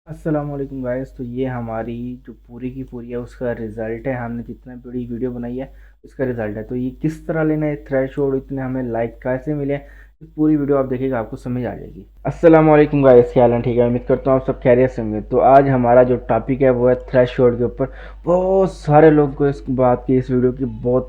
अस्सलाम वालेकुम गाइस। तो ये हमारी जो पूरी की पूरी है उसका रिज़ल्ट है। हमने जितना बड़ी वीडियो बनाई है उसका रिज़ल्ट है। तो ये किस तरह लेना है थ्रेशोल्ड, इतने हमें लाइक कैसे मिले, इस पूरी वीडियो आप देखिएगा आपको समझ आ जाएगी। अस्सलाम वालेकुम गाइस, क्या हाल है? ठीक है, उम्मीद करता हूँ आप सब खैरियत से होंगे। तो आज हमारा जो टॉपिक है वो है थ्रेशोल्ड के ऊपर। बहुत सारे लोग को इस बात की, इस वीडियो की बहुत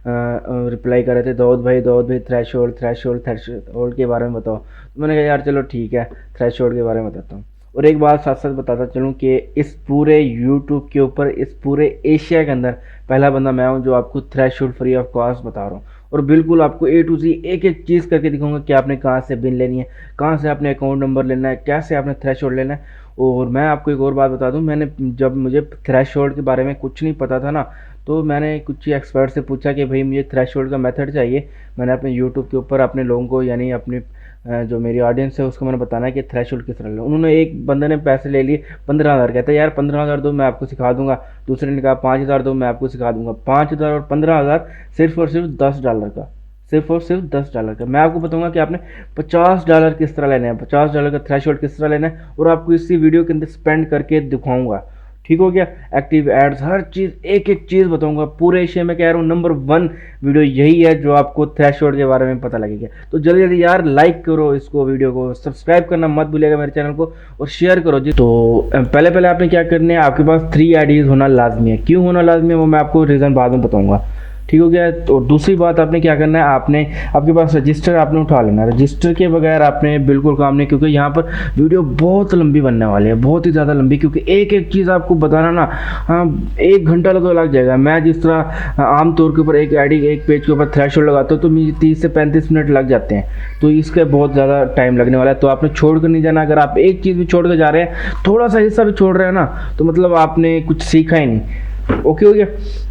रिप्लाई कर रहे थे, दाऊद भाई थ्रेशोल्ड के बारे में बताओ। तो मैंने कहा यार चलो ठीक है, थ्रेशोल्ड के बारे में बताता हूँ। और एक बात साथ साथ बताता चलूँ कि इस पूरे यूट्यूब के ऊपर, इस पूरे एशिया के अंदर पहला बंदा मैं हूँ जो आपको थ्रेशोल्ड फ्री ऑफ कॉस्ट बता रहा हूँ। और बिल्कुल आपको ए टू जी एक एक चीज़ करके दिखाऊंगा कि आपने कहाँ से बिन लेनी है, कहाँ से आपने अकाउंट नंबर लेना है, कैसे आपने थ्रेशोल्ड लेना है। और मैं आपको एक और बात बता दूं, मैंने जब मुझे थ्रेशोल्ड के बारे में कुछ नहीं पता था ना, तो मैंने कुछ एक्सपर्ट से पूछा कि भाई मुझे थ्रेशोल्ड का मेथड चाहिए। मैंने अपने यूट्यूब के ऊपर अपने लोगों को, यानी अपनी जो मेरी ऑडियंस है उसको मैंने बताना है कि थ्रेशोल्ड किस तरह लो। उन्होंने, एक बंदे ने पैसे ले लिए 15,000, कहता है यार 15,000 दो मैं आपको सिखा दूंगा। दूसरे ने कहा 5,000 दो मैं आपको सिखा दूंगा। 5,000 और 15,000 सिर्फ और सिर्फ $10 का, सिर्फ और सिर्फ $10 का। मैं आपको बताऊंगा कि आपने $50 किस तरह लेना है, $50 का थ्रेशोल्ड किस तरह लेना है, और आपको इसी वीडियो के अंदर स्पेंड करके दिखाऊंगा। ठीक हो गया? एक्टिव एड्स, हर चीज़, एक एक चीज़ बताऊंगा। पूरे एशिया में कह रहा हूँ नंबर 1 वीडियो यही है जो आपको थ्रेशोल्ड के बारे में पता लगेगा। तो जल्दी जल्दी यार लाइक करो इसको, वीडियो को सब्सक्राइब करना मत भूलिएगा मेरे चैनल को, और शेयर करो जी। तो पहले पहले आपने क्या करना है, आपके पास 3 आईडीज होना लाजमी है। क्यों होना लाजमी है वो मैं आपको रीज़न बाद में बताऊंगा। ठीक हो गया? तो दूसरी बात आपने क्या करना है, आपने आपके पास रजिस्टर आपने उठा लेना है। रजिस्टर के बगैर आपने बिल्कुल काम नहीं, क्योंकि यहाँ पर वीडियो बहुत लंबी बनने वाली है, बहुत ही ज़्यादा लंबी, क्योंकि एक एक चीज़ आपको बताना ना, हाँ, 1 घंटा तो लग जाएगा। मैं जिस तरह आम तौर के ऊपर एक आईडी, एक पेज के ऊपर थ्रेशोल्ड लगाता हूँ तो मुझे 30 से 35 मिनट लग जाते हैं। तो इसका बहुत ज़्यादा टाइम लगने वाला है। तो आपने छोड़ कर नहीं जाना। अगर आप एक चीज़ भी छोड़ कर जा रहे हैं, थोड़ा सा हिस्सा भी छोड़ रहे हैं ना, तो मतलब आपने कुछ सीखा ही नहीं। ओके हो गया?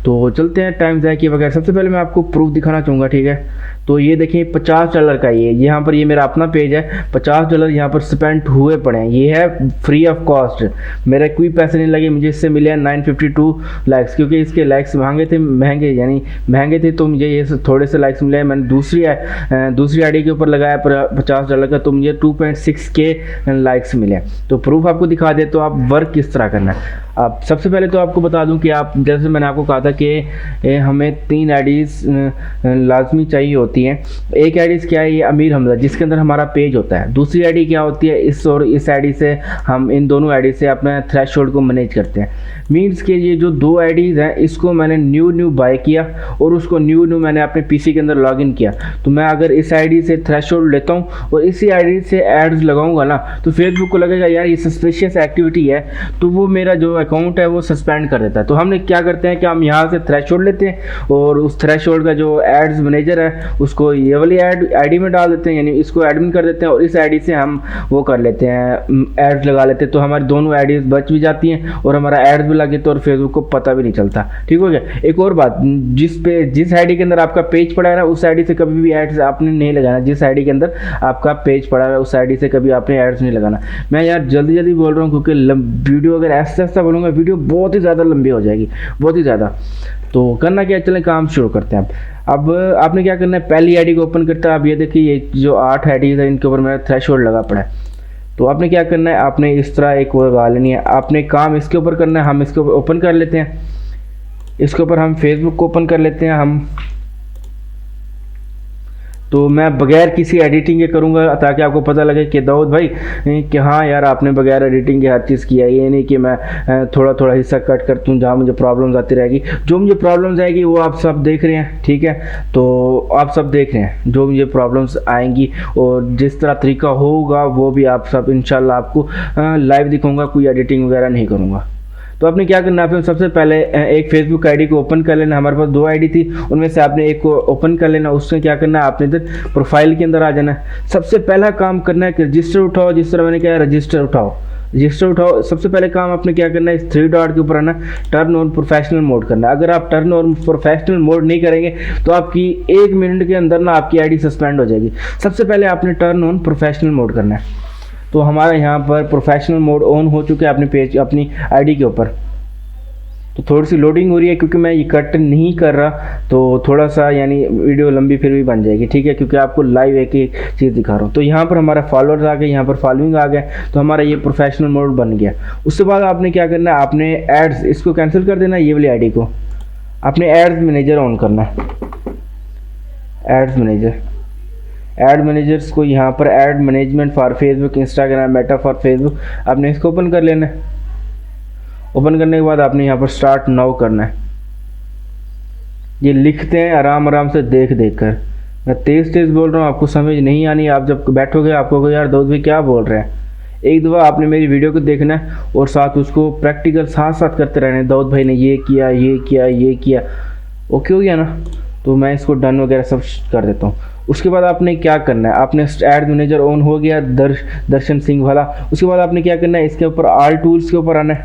तो चलते हैं टाइम ज़ाया किए बगैर। सबसे पहले मैं आपको प्रूफ दिखाना चाहूँगा, ठीक है? तो ये देखिए $50 का, ये यहाँ पर ये मेरा अपना पेज है। $50 यहाँ पर स्पेंड हुए पड़े हैं। ये है फ्री ऑफ कॉस्ट, मेरे कोई पैसे नहीं लगे। मुझे इससे मिले हैं 952 लाइक्स, क्योंकि इसके लाइक्स महंगे यानी महंगे थे, तो मुझे ये थोड़े से लाइक्स मिले हैं। मैंने दूसरी आईडी के ऊपर लगाया $50 का, तो मुझे 2.6K लाइक्स मिले। तो प्रूफ आपको दिखा दे तो आप वर्क किस तरह करना है। अब सबसे पहले तो आपको बता दूं कि आप, जैसे मैंने आपको कहा था कि हमें 3 आईडीज लाजमी चाहिए होती हैं। एक आईडीज क्या है, ये अमीर हमजा, जिसके अंदर हमारा पेज होता है। दूसरी आईडी क्या होती है, इस और इस आईडी से हम, इन दोनों आईडी से अपने थ्रेशोल्ड को मैनेज करते हैं। मीन्स के ये जो 2 आईडीज़ हैं, इसको मैंने न्यू बाय किया और उसको न्यू मैंने अपने पीसी के अंदर लॉगिन किया। तो मैं अगर इस आईडी से थ्रेशोल्ड लेता हूँ और इसी आईडी से एड्स लगाऊंगा ना, तो फेसबुक को लगेगा यार ये सस्पिशियस एक्टिविटी है, तो वो मेरा जो अकाउंट है वो सस्पेंड कर देता है। तो हमने क्या करते हैं कि हम यहाँ से थ्रेशोल्ड लेते हैं और उस थ्रेशोल्ड का जो एड्स मैनेजर है उसको ये वाली आईडी में डाल देते हैं, यानी इसको एडमिन कर देते हैं, और इस आईडी से हम वो कर लेते हैं, एड्स लगा लेते हैं। तो हमारी दोनों आईडीज बच भी जाती हैं और हमारा एड्स भी लगे, तो और फेसबुक को पता भी नहीं चलता। ठीक हो गया? एक और बात, जिस आईडी के अंदर आपका पेज पड़ा है ना, उस आईडी से कभी भी एड्स आपने नहीं लगाना। जिस आईडी के अंदर आपका पेज पड़ा है उस आईडी से कभी आपने एड्स नहीं लगाना। मैं यार जल्दी जल्दी बोल रहा हूँ, क्योंकि वीडियो अगर ऐसा ऐसा बोलूँगा वीडियो बहुत ही ज़्यादा लंबी हो जाएगी, बहुत ही ज़्यादा। तो करना क्या, चलें काम शुरू करते हैं। अब आपने क्या करना है, पहली आईडी को ओपन करता है। अब ये देखिए, ये जो 8 आईडीज है इनके ऊपर मेरा थ्रेशोल्ड लगा पड़ा है। तो आपने क्या करना है, आपने इस तरह एक वो लगा लेनी है। आपने काम इसके ऊपर करना है। हम इसके ऊपर ओपन कर लेते हैं, इसके ऊपर हम फेसबुक को ओपन कर लेते हैं हम। तो मैं बगैर किसी एडिटिंग के करूँगा ताकि आपको पता लगे कि दाऊद भाई कि हाँ यार आपने बगैर एडिटिंग के हर चीज़ किया है। ये नहीं कि मैं थोड़ा थोड़ा हिस्सा कट करता हूँ जहाँ मुझे प्रॉब्लम्स आती रहेगी। जो मुझे प्रॉब्लम्स आएगी वो आप सब देख रहे हैं, ठीक है? तो आप सब देख रहे हैं जो मुझे प्रॉब्लम्स आएंगी, और जिस तरह तरीका होगा वो भी आप सब इंशाल्लाह आपको लाइव दिखाऊँगा, कोई एडिटिंग वगैरह नहीं करूँगा। तो आपने क्या करना है, आपने सबसे पहले एक फेसबुक आईडी को ओपन कर लेना। हमारे पास 2 आईडी थी, उनमें से आपने एक को ओपन कर लेना। उससे क्या करना है, आपने इधर प्रोफाइल के अंदर आ जाना है। सबसे पहला काम करना है कि रजिस्टर उठाओ। जिस तरह मैंने कहा रजिस्टर उठाओ। सबसे पहले काम आपने क्या करना है, इस 3 डॉट के ऊपर आना, टर्न ऑन प्रोफेशनल मोड करना है। अगर आप टर्न ऑन प्रोफेशनल मोड नहीं करेंगे तो आपकी 1 मिनट के अंदर ना आपकी आईडी सस्पेंड हो जाएगी। सबसे पहले आपने टर्न ऑन प्रोफेशनल मोड करना है। तो हमारा यहाँ पर प्रोफेशनल मोड ऑन हो चुका है अपने पेज, अपनी आईडी के ऊपर। तो थोड़ी सी लोडिंग हो रही है क्योंकि मैं ये कट नहीं कर रहा, तो थोड़ा सा यानी वीडियो लंबी फिर भी बन जाएगी, ठीक है, क्योंकि आपको लाइव एक ही चीज़ दिखा रहा हूँ। तो यहाँ पर हमारा फॉलोअर्स आ गए, यहाँ पर फॉलोइंग आ गए, तो हमारा ये प्रोफेशनल मोड बन गया। उसके बाद आपने क्या करना है, आपने एड्स इसको कैंसिल कर देना, ये वाली आईडी को आपने एड्स मैनेजर ऑन करना है। एड्स मैनेजर, एड मैनेजर्स को यहाँ पर ad management for Facebook, Instagram, Meta for Facebook, आपने इसको ओपन कर लेना है। ओपन करने के बाद आपने यहाँ पर स्टार्ट नाउ करना है। ये लिखते हैं आराम आराम से देख देख कर, मैं तेज़ तेज़ बोल रहा हूँ, आपको समझ नहीं आनी, आप जब बैठोगे आपको कहो यार दाऊद भाई क्या बोल रहे हैं। एक दफ़ा आपने मेरी वीडियो को देखना है और साथ उसको प्रैक्टिकल साथ साथ करते रहना है। दाऊद भाई ने ये किया, ये किया, ये किया, ओके हो गया ना। तो मैं इसको डन वगैरह सब कर देता हूँ। उसके बाद आपने क्या करना है, आपने एड मैनेजर ऑन हो गया दर्शन सिंह वाला। उसके बाद आपने क्या करना है, इसके ऊपर ऑल टूल्स के ऊपर आना है।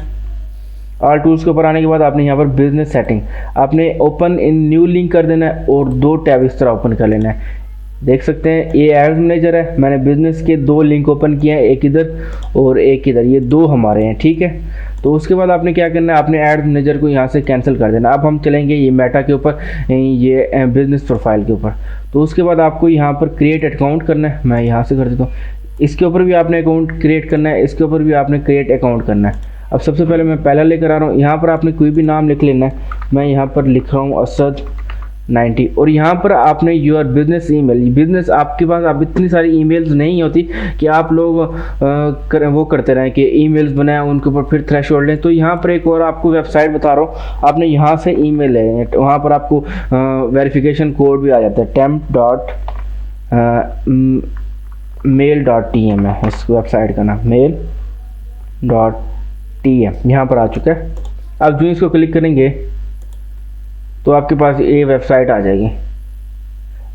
ऑल टूल्स के ऊपर आने के बाद आपने यहाँ पर बिजनेस सेटिंग आपने ओपन इन न्यू लिंक कर देना है और 2 टैब इस तरह ओपन कर लेना है। देख सकते हैं ये एड्स मैनेजर है, मैंने बिजनेस के 2 लिंक ओपन किए हैं, एक इधर और एक इधर, ये 2 हमारे हैं, ठीक है। तो उसके बाद आपने क्या करना है, आपने एड्स मैनेजर को यहाँ से कैंसिल कर देना। अब हम चलेंगे ये मेटा के ऊपर, ये बिजनेस प्रोफाइल के ऊपर। तो उसके बाद आपको यहाँ पर क्रिएट अकाउंट करना है, मैं यहाँ से कर देता हूँ। इसके ऊपर भी आपने अकाउंट क्रिएट करना है, इसके ऊपर भी आपने क्रिएट अकाउंट करना है। अब सबसे पहले मैं पहला लेकर आ रहा हूँ, यहाँ पर आपने कोई भी नाम लिख लेना है। मैं यहाँ पर लिख रहा हूँ असद 90 और यहाँ पर आपने योर बिजनेस ईमेल, बिजनेस आपके पास अब इतनी सारी ईमेल्स नहीं होती कि आप लोग वो करते रहें कि ईमेल्स बनाएं उनके ऊपर फिर थ्रेशोल्ड लें। तो यहाँ पर एक और आपको वेबसाइट बता रहा हूँ, आपने यहाँ से ईमेल है, वहाँ पर आपको वेरिफिकेशन कोड भी आ जाता है, temp.mail.tm है इस वेबसाइट का नाम, mail.tm यहाँ पर आ चुका है। अब जो इसको क्लिक करेंगे तो आपके पास ये वेबसाइट आ जाएगी,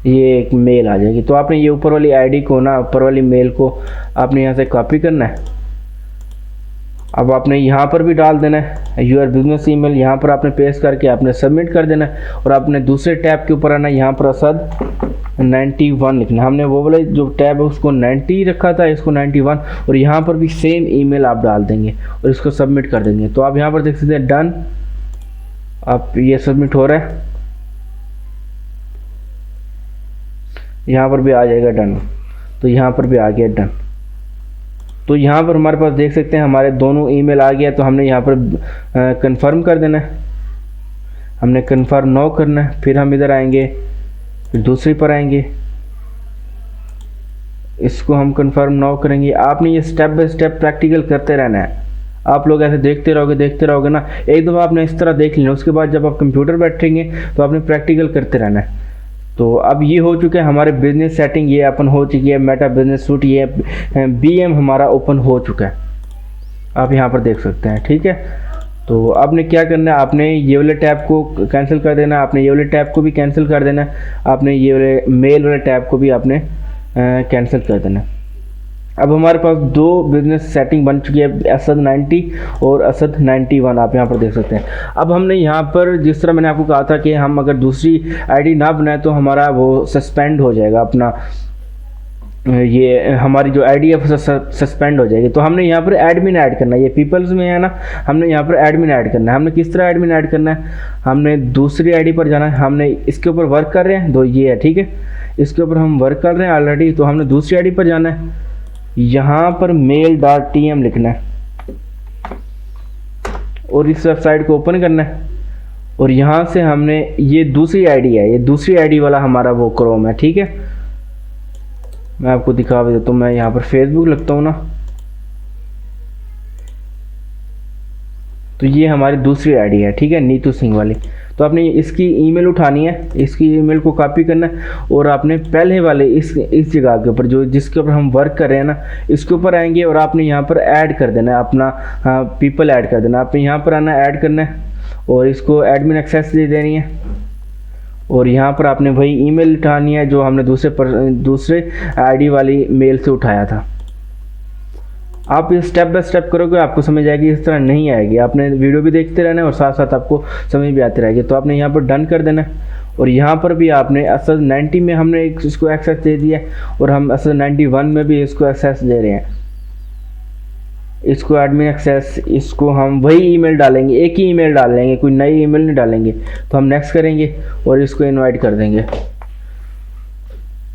ये एक मेल आ जाएगी। तो आपने ये ऊपर वाली आईडी को ना, ऊपर वाली मेल को आपने यहाँ से कॉपी करना है। अब आपने यहाँ पर भी डाल देना है यूर बिजनेस ईमेल, यहाँ पर आपने पेस्ट करके आपने सबमिट कर देना है। और आपने दूसरे टैब के ऊपर आना, यहाँ पर असद 91 लिखना। हमने वो वाला जो टैब है उसको 90 रखा था, इसको 91, और यहाँ पर भी सेम ईमेल आप डाल देंगे और इसको सबमिट कर देंगे। तो आप यहाँ पर देख सकते हैं डन, अब ये सबमिट हो रहा है, यहाँ पर भी आ जाएगा डन, तो यहाँ पर भी आ गया डन। तो यहाँ पर हमारे पास देख सकते हैं हमारे दोनों ईमेल आ गया। तो हमने यहाँ पर कंफर्म कर देना है, हमने कंफर्म नो करना है। फिर हम इधर आएंगे, फिर दूसरी पर आएंगे, इसको हम कंफर्म नो करेंगे। आपने ये स्टेप बाय स्टेप प्रैक्टिकल करते रहना है। आप लोग ऐसे देखते रहोगे ना, एक दफ़ा आपने इस तरह देख लेना, उसके बाद जब आप कंप्यूटर बैठेंगे तो आपने प्रैक्टिकल करते रहना है। तो अब ये हो चुका है हमारे बिजनेस सेटिंग, ये अपन हो चुकी है मेटा बिजनेस सूट, ये BM हमारा ओपन हो चुका है, आप यहाँ पर देख सकते हैं, ठीक है। तो आपने क्या करना है, आपने ये वाले टैब को कैंसिल कर देना, आपने ये वाले टैब को भी कैंसिल कर देना, आपने ये वाले मेल वाले टैब को भी आपने कैंसिल कर देना। अब हमारे पास 2 बिजनेस सेटिंग बन चुकी है, असद 90 और असद 91, आप यहाँ पर देख सकते हैं। अब हमने यहाँ पर जिस तरह मैंने आपको कहा था कि हम अगर दूसरी आईडी ना बनाए तो हमारा वो सस्पेंड हो जाएगा, अपना ये हमारी जो आईडी है वो सस्पेंड हो जाएगी। तो हमने यहाँ पर एडमिन ऐड करना है, ये पीपल्स में है ना, हमने यहाँ पर एडमिन ऐड करना है। हमने किस तरह एडमिन ऐड करना है, हमने दूसरी आईडी पर जाना है, हमने इसके ऊपर वर्क कर रहे हैं, दो ये है, ठीक है, इसके ऊपर हम वर्क कर रहे हैं ऑलरेडी। तो हमने दूसरी आईडी पर जाना है, यहाँ पर mail.tm लिखना है और इस वेबसाइट को ओपन करना है। और यहाँ से हमने ये दूसरी आईडी है, ये दूसरी आईडी वाला हमारा वो क्रोम है, ठीक है। मैं आपको दिखा भी देता हूँ, मैं यहाँ पर फेसबुक लगता हूँ ना, तो ये हमारी दूसरी आईडी है, ठीक है, नीतू सिंह वाली। तो आपने इसकी ईमेल उठानी है, इसकी ईमेल को कॉपी करना है और आपने पहले वाले इस जगह के ऊपर जो जिसके ऊपर हम वर्क कर रहे हैं ना, इसके ऊपर आएंगे और आपने यहाँ पर ऐड कर देना है अपना पीपल ऐड कर देना। आपने यहाँ पर आना, ऐड करना है और इसको एडमिन एक्सेस दे देनी है। और यहाँ पर आपने वही ईमेल उठानी है जो हमने दूसरे आईडी वाली मेल से उठाया था। आप ये स्टेप बाय स्टेप करोगे आपको समझ आएगी, इस तरह नहीं आएगी। आपने वीडियो भी देखते रहना है और साथ साथ आपको समझ भी आती रहेगी। तो आपने यहाँ पर डन कर देना और यहाँ पर भी आपने असद 90 में हमने इसको एक्सेस दे दिया और हम असद 91 में भी इसको एक्सेस दे रहे हैं। इसको एडमिन एक्सेस, इसको हम वही ईमेल डालेंगे, एक ही ईमेल डालेंगे, कोई नई ईमेल नहीं डालेंगे। तो हम नेक्स्ट करेंगे और इसको इनवाइट कर देंगे।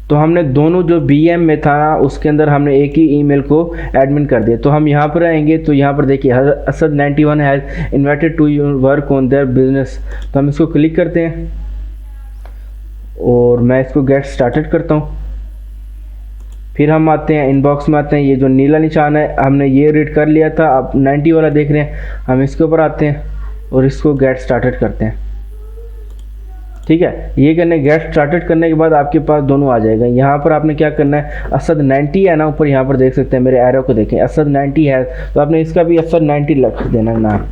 तो हमने दोनों जो BM में था उसके अंदर हमने एक ही ईमेल को एडमिन कर दिया। तो हम यहाँ पर आएंगे तो यहाँ पर देखिए Asad 91 has invited to work on their business. तो हम इसको क्लिक करते हैं और मैं इसको गेट स्टार्टेड करता हूँ। फिर हम आते हैं इनबॉक्स में, आते हैं ये जो नीला निशान है हमने ये रीड कर लिया था, आप 90 वाला देख रहे हैं। हम इसके ऊपर आते हैं और इसको गेट स्टार्टेड करते हैं। ठीक है, ये करने गेट स्टार्टेड करने के बाद आपके पास दोनों आ जाएगा। यहाँ पर आपने क्या करना है, असद 90 है ना ऊपर, यहाँ पर देख सकते हैं मेरे एरो को देखें, असद 90 है तो आपने इसका भी असद 90 लिख देना नाम,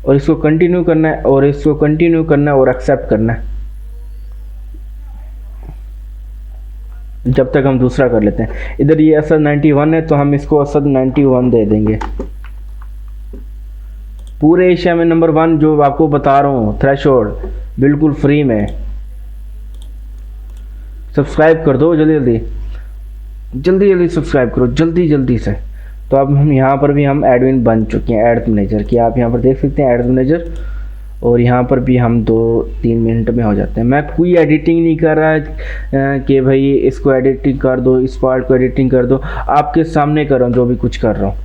और इसको कंटिन्यू करना है और इसको कंटिन्यू करना है और एक्सेप्ट करना है जब तक हम दूसरा कर लेते हैं। इधर ये असद 91 है तो हम इसको असद 91 दे देंगे। पूरे एशिया में नंबर 1 जो आपको बता रहा हूँ, थ्रेशोल्ड बिल्कुल फ्री में। सब्सक्राइब कर दो जल्दी जल्दी सब्सक्राइब करो जल्दी से। तो अब हम यहाँ पर भी हम एडमिन बन चुके हैं, एड मैनेजर की आप यहाँ पर देख सकते हैं एड मैनेजर। और यहाँ पर भी हम 2-3 मिनट में हो जाते हैं। मैं कोई एडिटिंग नहीं कर रहा कि भाई इसको एडिटिंग कर दो, इस पार्ट को एडिटिंग कर दो, आपके सामने कर रहा हूँ जो भी कुछ कर रहा हूँ।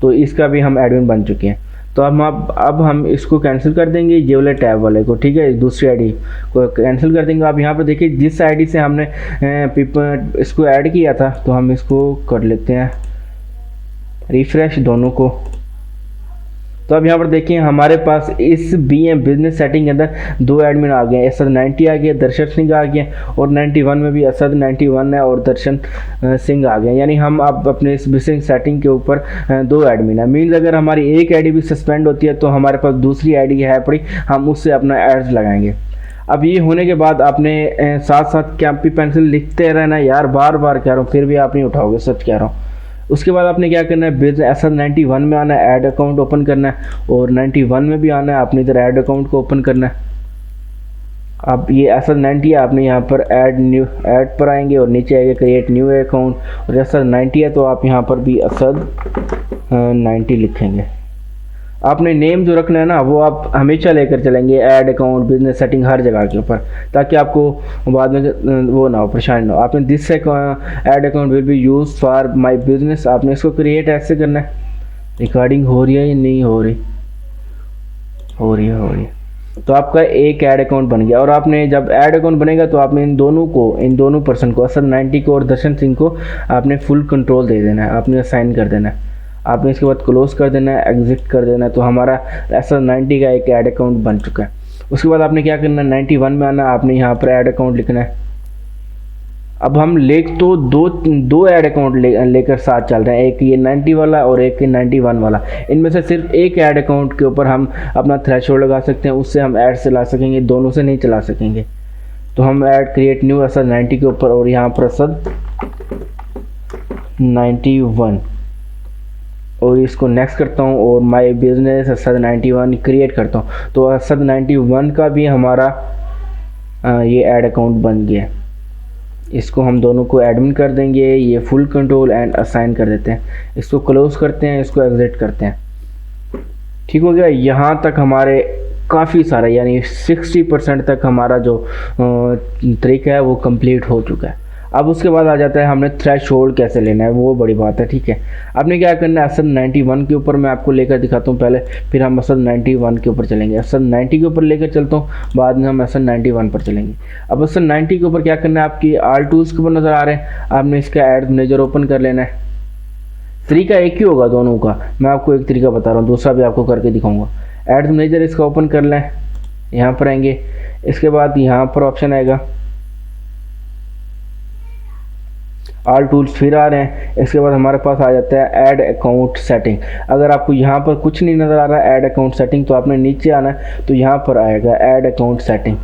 तो इसका भी हम एडमिन बन चुके हैं। तो अब हम इसको कैंसिल कर देंगे, ये वाले टैब वाले को, ठीक है, दूसरी आईडी को कैंसिल कर देंगे। आप यहाँ पर देखिए जिस आईडी से हमने इसको ऐड किया था, तो हम इसको कर लेते हैं रिफ्रेश दोनों को। तो अब यहाँ पर देखिए हमारे पास इस BM बिजनेस सेटिंग के अंदर 2 एडमिन आ गए, असद 90 आ गया, दर्शन सिंह आ गया, और 91 में भी असद 91 है और दर्शन सिंह आ गया। यानी हम अब अपने इस बिजनेस सेटिंग के ऊपर 2 एडमिन है। मीन्स अगर हमारी एक आईडी भी सस्पेंड होती है तो हमारे पास दूसरी आईडी है पड़ी, हम उससे अपना एड्स लगाएंगे। अब ये होने के बाद आपने साथ साथ कॉपी पेंसिल लिखते रहना यार, बार बार कह रहा हूँ फिर भी आप नहीं उठाओगे, सच कह रहा हूँ। उसके बाद आपने क्या करना है, बिजनेस असद 91 में आना है, ऐड अकाउंट ओपन करना है, और 91 में भी आना है, आपने इधर ऐड अकाउंट को ओपन करना है। अब ये असद 90 है, आपने यहाँ पर ऐड पर आएंगे और नीचे आएगा क्रिएट न्यू अकाउंट, और असद 90 है तो आप यहाँ पर भी असद 90 लिखेंगे। आपने नेम जो रखना है ना वो आप हमेशा लेकर चलेंगे, ऐड अकाउंट, बिजनेस सेटिंग, हर जगह के ऊपर, ताकि आपको बाद में वो ना हो, परेशानी ना हो। आपने this add account will B use for my business, आपने इसको क्रिएट ऐसे करना है। रिकॉर्डिंग हो रही है या नहीं हो रही? हो रही है। तो आपका एक ऐड अकाउंट बन गया। और आपने जब ऐड अकाउंट बनेगा तो आपने इन दोनों पर्सन को, असद 90 को और दर्शन सिंह को, आपने फुल कंट्रोल दे देना है, आपने असाइन कर देना है। आपने इसके बाद क्लोज कर देना है, एग्जिट कर देना है। तो हमारा असद 90 का एक ऐड अकाउंट बन चुका है। उसके बाद आपने क्या करना है, 91 में आना, आपने यहाँ पर ऐड अकाउंट लिखना है। अब हम तो दो ऐड अकाउंट लेकर साथ चल रहे हैं, एक ये 90 वाला और एक 91 वाला। इनमें से सिर्फ एक ऐड अकाउंट के ऊपर हम अपना थ्रेशोल्ड लगा सकते हैं, उससे हम ऐड चला सकेंगे, दोनों से नहीं चला सकेंगे। तो हम ऐड क्रिएट न्यू असद 90 के ऊपर, और यहाँ पर असद 91, और इसको नेक्स्ट करता हूँ और माय बिजनेस असद 91 क्रिएट करता हूँ। तो असद 91 का भी हमारा ये ऐड अकाउंट बन गया। इसको हम दोनों को एडमिन कर देंगे, ये फुल कंट्रोल एंड असाइन कर देते हैं। इसको क्लोज करते हैं, इसको एग्जिट करते हैं। ठीक हो गया। यहाँ तक हमारे काफ़ी सारा यानी 60% तक हमारा जो तरीका है वो कंप्लीट हो चुका है। अब उसके बाद आ जाता है हमने थ्रेशोल्ड कैसे लेना है, वो बड़ी बात है। ठीक है, आपने क्या करना है, असद 91 के ऊपर मैं आपको लेकर दिखाता हूँ पहले, फिर हम असद 91 के ऊपर चलेंगे। असद 90 के ऊपर लेकर चलता हूँ, बाद में हम असद 91 पर चलेंगे। अब असद 90 के ऊपर क्या करना है, आपकी आल टूल्स के ऊपर नज़र आ रहे हैं, आपने इसका ऐड मैनेजर ओपन कर लेना है। तरीका एक ही होगा दोनों का, मैं आपको एक तरीका बता रहा हूँ, दूसरा भी आपको करके दिखाऊंगा। ऐड मैनेजर इसका ओपन कर लें, यहाँ पर आएंगे। इसके बाद यहाँ पर ऑप्शन आएगा ऑल टूल्स, फिर आ रहे हैं। इसके बाद हमारे पास आ जाता है ऐड अकाउंट सेटिंग। अगर आपको यहाँ पर कुछ नहीं नज़र आ रहा है ऐड अकाउंट सेटिंग, तो आपने नीचे आना है, तो यहाँ पर आएगा ऐड अकाउंट सेटिंग,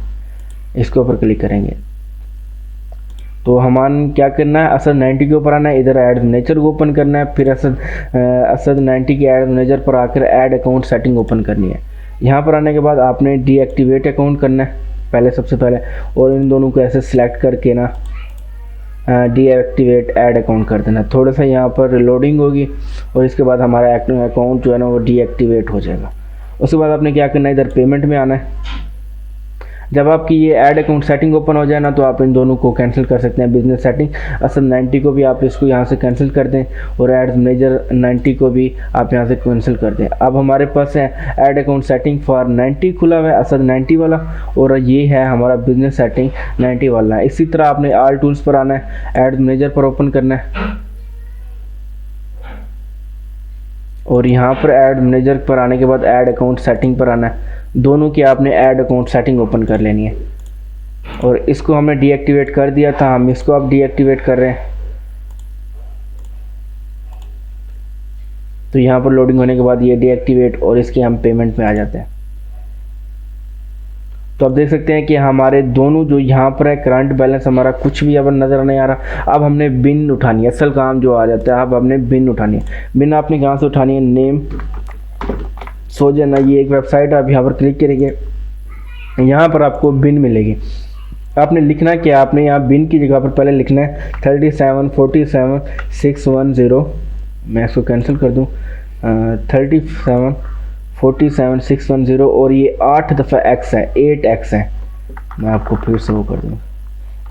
इसके ऊपर क्लिक करेंगे। तो हमारे क्या करना है, असद 90 के ऊपर आना है, इधर ऐड मैनेजर को ओपन करना है, फिर असद 90 के ऐड मैनेजर पर आकर ऐड अकाउंट सेटिंग ओपन करनी है। यहाँ पर आने के बाद आपने डीएक्टिवेट अकाउंट करना है पहले, सबसे पहले, और इन दोनों को ऐसे सिलेक्ट करके ना डीएक्टिवेट ऐड अकाउंट कर देना। थोड़ा सा यहाँ पर लोडिंग होगी और इसके बाद हमारा अकाउंट जो है ना वो डीएक्टिवेट हो जाएगा। उसके बाद आपने क्या करना है, इधर पेमेंट में आना है। जब आपकी ये ऐड अकाउंट सेटिंग ओपन हो जाए ना तो आप इन दोनों को कैंसिल कर सकते हैं। बिजनेस सेटिंग असद 90 को भी आप इसको यहाँ से कैंसिल कर दें और एड मैनेजर 90 को भी आप यहाँ से कैंसिल कर दें। अब हमारे पास है ऐड अकाउंट सेटिंग फॉर 90 खुला हुआ है, असद 90 वाला, और ये है हमारा बिजनेस सेटिंग 90 वाला। इसी तरह आपने ऑल टूल्स पर आना है, ऐड मैनेजर पर ओपन करना है और यहाँ पर ऐड मैनेजर पर आने के बाद ऐड अकाउंट सेटिंग पर आना है। दोनों की आपने ऐड अकाउंट सेटिंग ओपन कर लेनी है और इसको हमने डीएक्टिवेट कर दिया था, हम इसको अब डीएक्टिवेट कर रहे हैं। तो यहाँ पर लोडिंग होने के बाद ये डीएक्टिवेट और इसके हम पेमेंट में आ जाते हैं। तो आप देख सकते हैं कि हमारे दोनों जो यहाँ पर है करंट बैलेंस हमारा कुछ भी अब नज़र नहीं आ रहा। अब हमने बिन उठानी है, असल काम जो आ जाता है। अब हमने बिन उठानी है। बिन आपने कहाँ से उठानी है, नेम सोजना, ये एक वेबसाइट है। आप यहाँ पर क्लिक करेंगे, यहाँ पर आपको बिन मिलेगी। आपने लिखना क्या, आपने यहाँ बिन की जगह पर पहले लिखना है 3747610। मैं इसको कैंसिल कर दूँ, 3747610 और ये 8 दफ़ा एक्स है, 8x है। मैं आपको फिर से वो कर दूँ,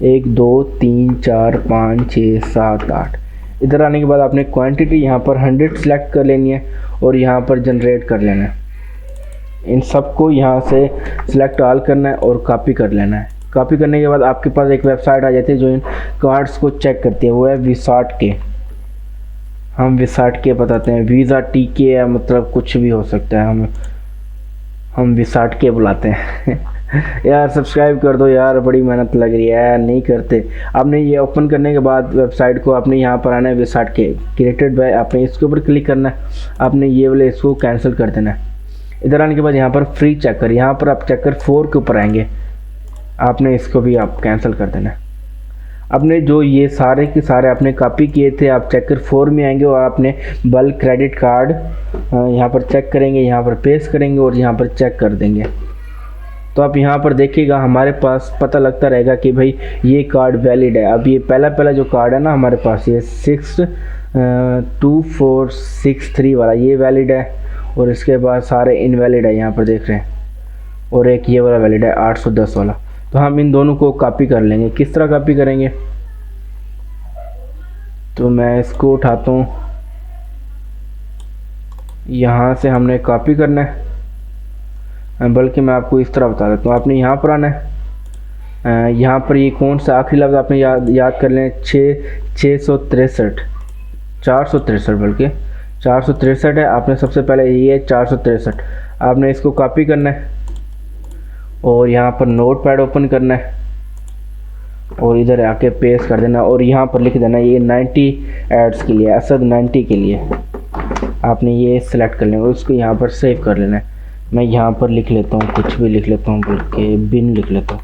1 2 3 4 5 6 7 8। इधर आने के बाद आपने क्वांटिटी यहाँ पर 100 सेलेक्ट कर लेनी है और यहाँ पर जनरेट कर लेना है। इन सबको यहाँ से सिलेक्ट ऑल करना है और कॉपी कर लेना है। कॉपी करने के बाद आपके पास एक वेबसाइट आ जाती है जो इन कार्ड्स को चेक करती है, वो है विसाट के। हम विसाट के बताते हैं, वीज़ा टी के या मतलब कुछ भी हो सकता है, हम विसाट के बुलाते हैं। यार सब्सक्राइब कर दो यार, बड़ी मेहनत लग रही है, नहीं करते। आपने ये ओपन करने के बाद वेबसाइट को आपने यहाँ पर आना है, विसाट के क्रिएटेड बाय, आपने इसके ऊपर क्लिक करना है। आपने ये वाले इसको कैंसिल कर देना है। इधर आने के बाद यहाँ पर फ्री चेकर, यहाँ पर आप चेकर 4 के ऊपर आएंगे, आपने इसको भी आप कैंसिल कर देना है। आपने जो ये सारे के सारे आपने कॉपी किए थे, आप चेकर 4 में आएंगे और आपने बल्क क्रेडिट कार्ड यहाँ पर चेक करेंगे, यहाँ पर पेस्ट करेंगे और यहाँ पर चेक कर देंगे। तो आप यहाँ पर देखिएगा, हमारे पास पता लगता रहेगा कि भाई ये कार्ड वैलिड है। अब ये पहला जो कार्ड है ना हमारे पास, ये 62463 वाला, ये वैलिड है और इसके बाद सारे इनवैलिड है, यहाँ पर देख रहे हैं। और एक ये वाला वैलिड है 810 वाला। तो हम इन दोनों को कॉपी कर लेंगे। किस तरह कॉपी करेंगे, तो मैं इसको उठाता हूँ, यहाँ से हमने कॉपी करना है, बल्कि मैं आपको इस तरह बता देता हूँ। आपने यहाँ पर आना है, यहाँ पर ये कौन सा आखिरी लफ्ज़ आपने याद कर लें, 463 बल्कि 463 है। आपने सबसे पहले ये 463, आपने इसको कॉपी करना है और यहाँ पर नोट पैड ओपन करना है और इधर आके पेस्ट कर देना और यहाँ पर लिख देना ये 90 एड्स के लिए, असद 90 के लिए। आपने ये सिलेक्ट कर लेना और उसको यहाँ पर सेव कर लेना है। मैं यहाँ पर लिख लेता हूँ, कुछ भी लिख लेता हूँ, बल्कि बिन लिख लेता हूँ,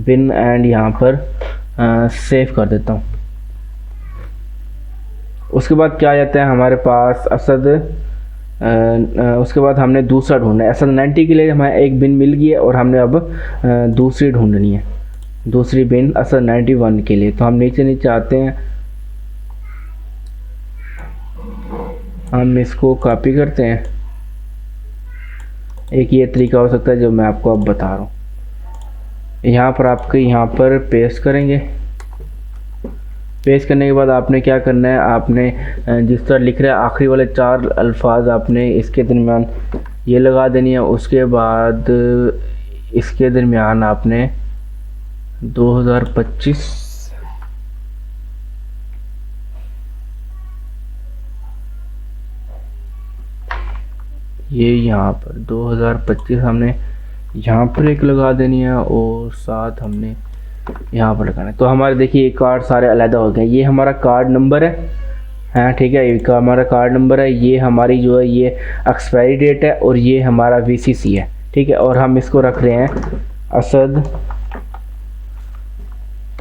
बिन, एंड यहाँ पर सेव कर देता हूँ। उसके बाद क्या आ जाता है हमारे पास, असद उसके बाद हमने दूसरा ढूंढना है। असद 90 के लिए हमें एक बिन मिल गई है और हमने अब दूसरी ढूंढनी है, दूसरी बिन असद 91 के लिए। तो हम नीचे आते हैं, हम इसको कॉपी करते हैं। एक ये तरीका हो सकता है जो मैं आपको अब बता रहा हूँ। यहाँ पर आपके यहाँ पर पेस्ट करेंगे। पेस्ट करने के बाद आपने क्या करना है, आपने जिस तरह लिख रहे हैं आखिरी वाले 4 अल्फाज आपने इसके दरमियान ये लगा देनी है। उसके बाद इसके दरमियान आपने 2025 ये यहाँ पर 2025 हमने यहाँ पर एक लगा देनी है और साथ हमने यहाँ पर लगाना है। तो हमारे देखिए ये कार्ड सारे अलग हो गए। ये हमारा कार्ड नंबर है, हाँ ठीक है, ये हमारा कार्ड नंबर है। ये हमारी जो है ये एक्सपायरी डेट है और ये हमारा VCC है, ठीक है। और हम इसको रख रहे हैं असद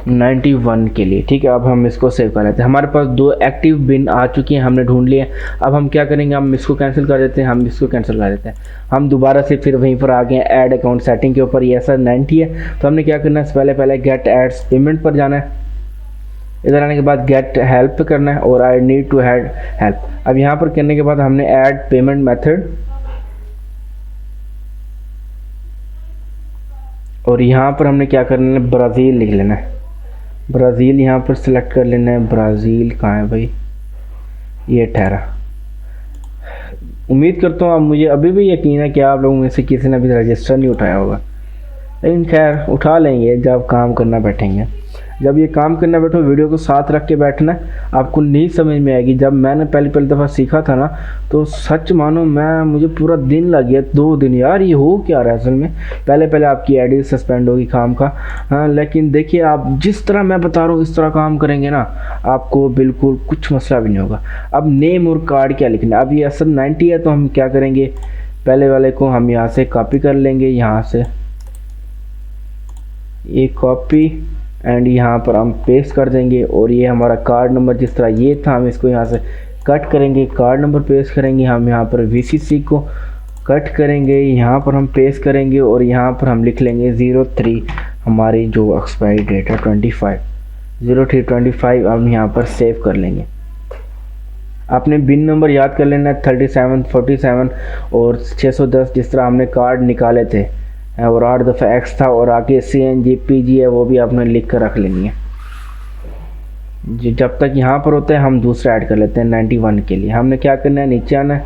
91 के लिए, ठीक है। अब हम इसको सेव कर लेते हैं। हमारे पास 2 एक्टिव बिन आ चुकी हैं, हमने ढूंढ लिए। अब हम क्या करेंगे, हम इसको कैंसिल कर देते हैं, हम इसको कैंसिल कर देते हैं। हम दोबारा से फिर वहीं पर आ गए हैं ऐड अकाउंट सेटिंग के ऊपर। ये असद 90 है, तो हमने क्या करना है, पहले गेट एड्स पेमेंट पर जाना है। इधर आने के बाद गेट हेल्प करना है और I need to add help. अब यहाँ पर करने के बाद हमने ऐड पेमेंट मेथड, और यहाँ पर हमने क्या करना है, ब्राज़ील लिख लेना है। ब्राज़ील यहाँ पर सिलेक्ट कर लेना है। ब्राज़ील कहाँ है भाई, ये ठहरा। उम्मीद करता हूँ आप, मुझे अभी भी यकीन है कि आप लोगों में से किसी ने अभी रजिस्टर नहीं उठाया होगा, लेकिन खैर उठा लेंगे जब काम करना बैठेंगे। जब ये काम करना बैठो वीडियो को साथ रख के बैठना, आपको नहीं समझ में आएगी। जब मैंने पहली दफ़ा सीखा था ना, तो सच मानो मुझे पूरा दिन लग गया, 2 दिन। यार ये हो क्या रहा है असल में। पहले आपकी आईडी सस्पेंड होगी काम का। हाँ, लेकिन देखिए आप जिस तरह मैं बता रहा हूँ इस तरह काम करेंगे ना, आपको बिल्कुल कुछ मसला भी नहीं होगा। अब नेम और कार्ड क्या लिखना है। अब ये असल 90 है, तो हम क्या करेंगे, पहले वाले को हम यहाँ से कॉपी कर लेंगे, यहाँ से ये कॉपी एंड यहाँ पर हम पेस्ट कर देंगे। और ये हमारा कार्ड नंबर जिस तरह ये था, हम इसको यहाँ से कट करेंगे, कार्ड नंबर पेस्ट करेंगे। हम यहाँ पर VCC को कट करेंगे, यहाँ पर हम पेस्ट करेंगे और यहाँ पर हम लिख लेंगे 03, हमारी जो एक्सपायरी डेट है 25, 03/25। हम यहाँ पर सेव कर लेंगे। आपने बिन नंबर याद कर लेना है, 37 47 और 610, जिस तरह हमने कार्ड निकाले थे, और 8 दफ़ा X था, और आगे CNG PG है, वो भी आपने लिख कर रख लेनी है। जब तक यहाँ पर होता है हम दूसरा ऐड कर लेते हैं 91 के लिए। हमने क्या करना है, नीचे आना है,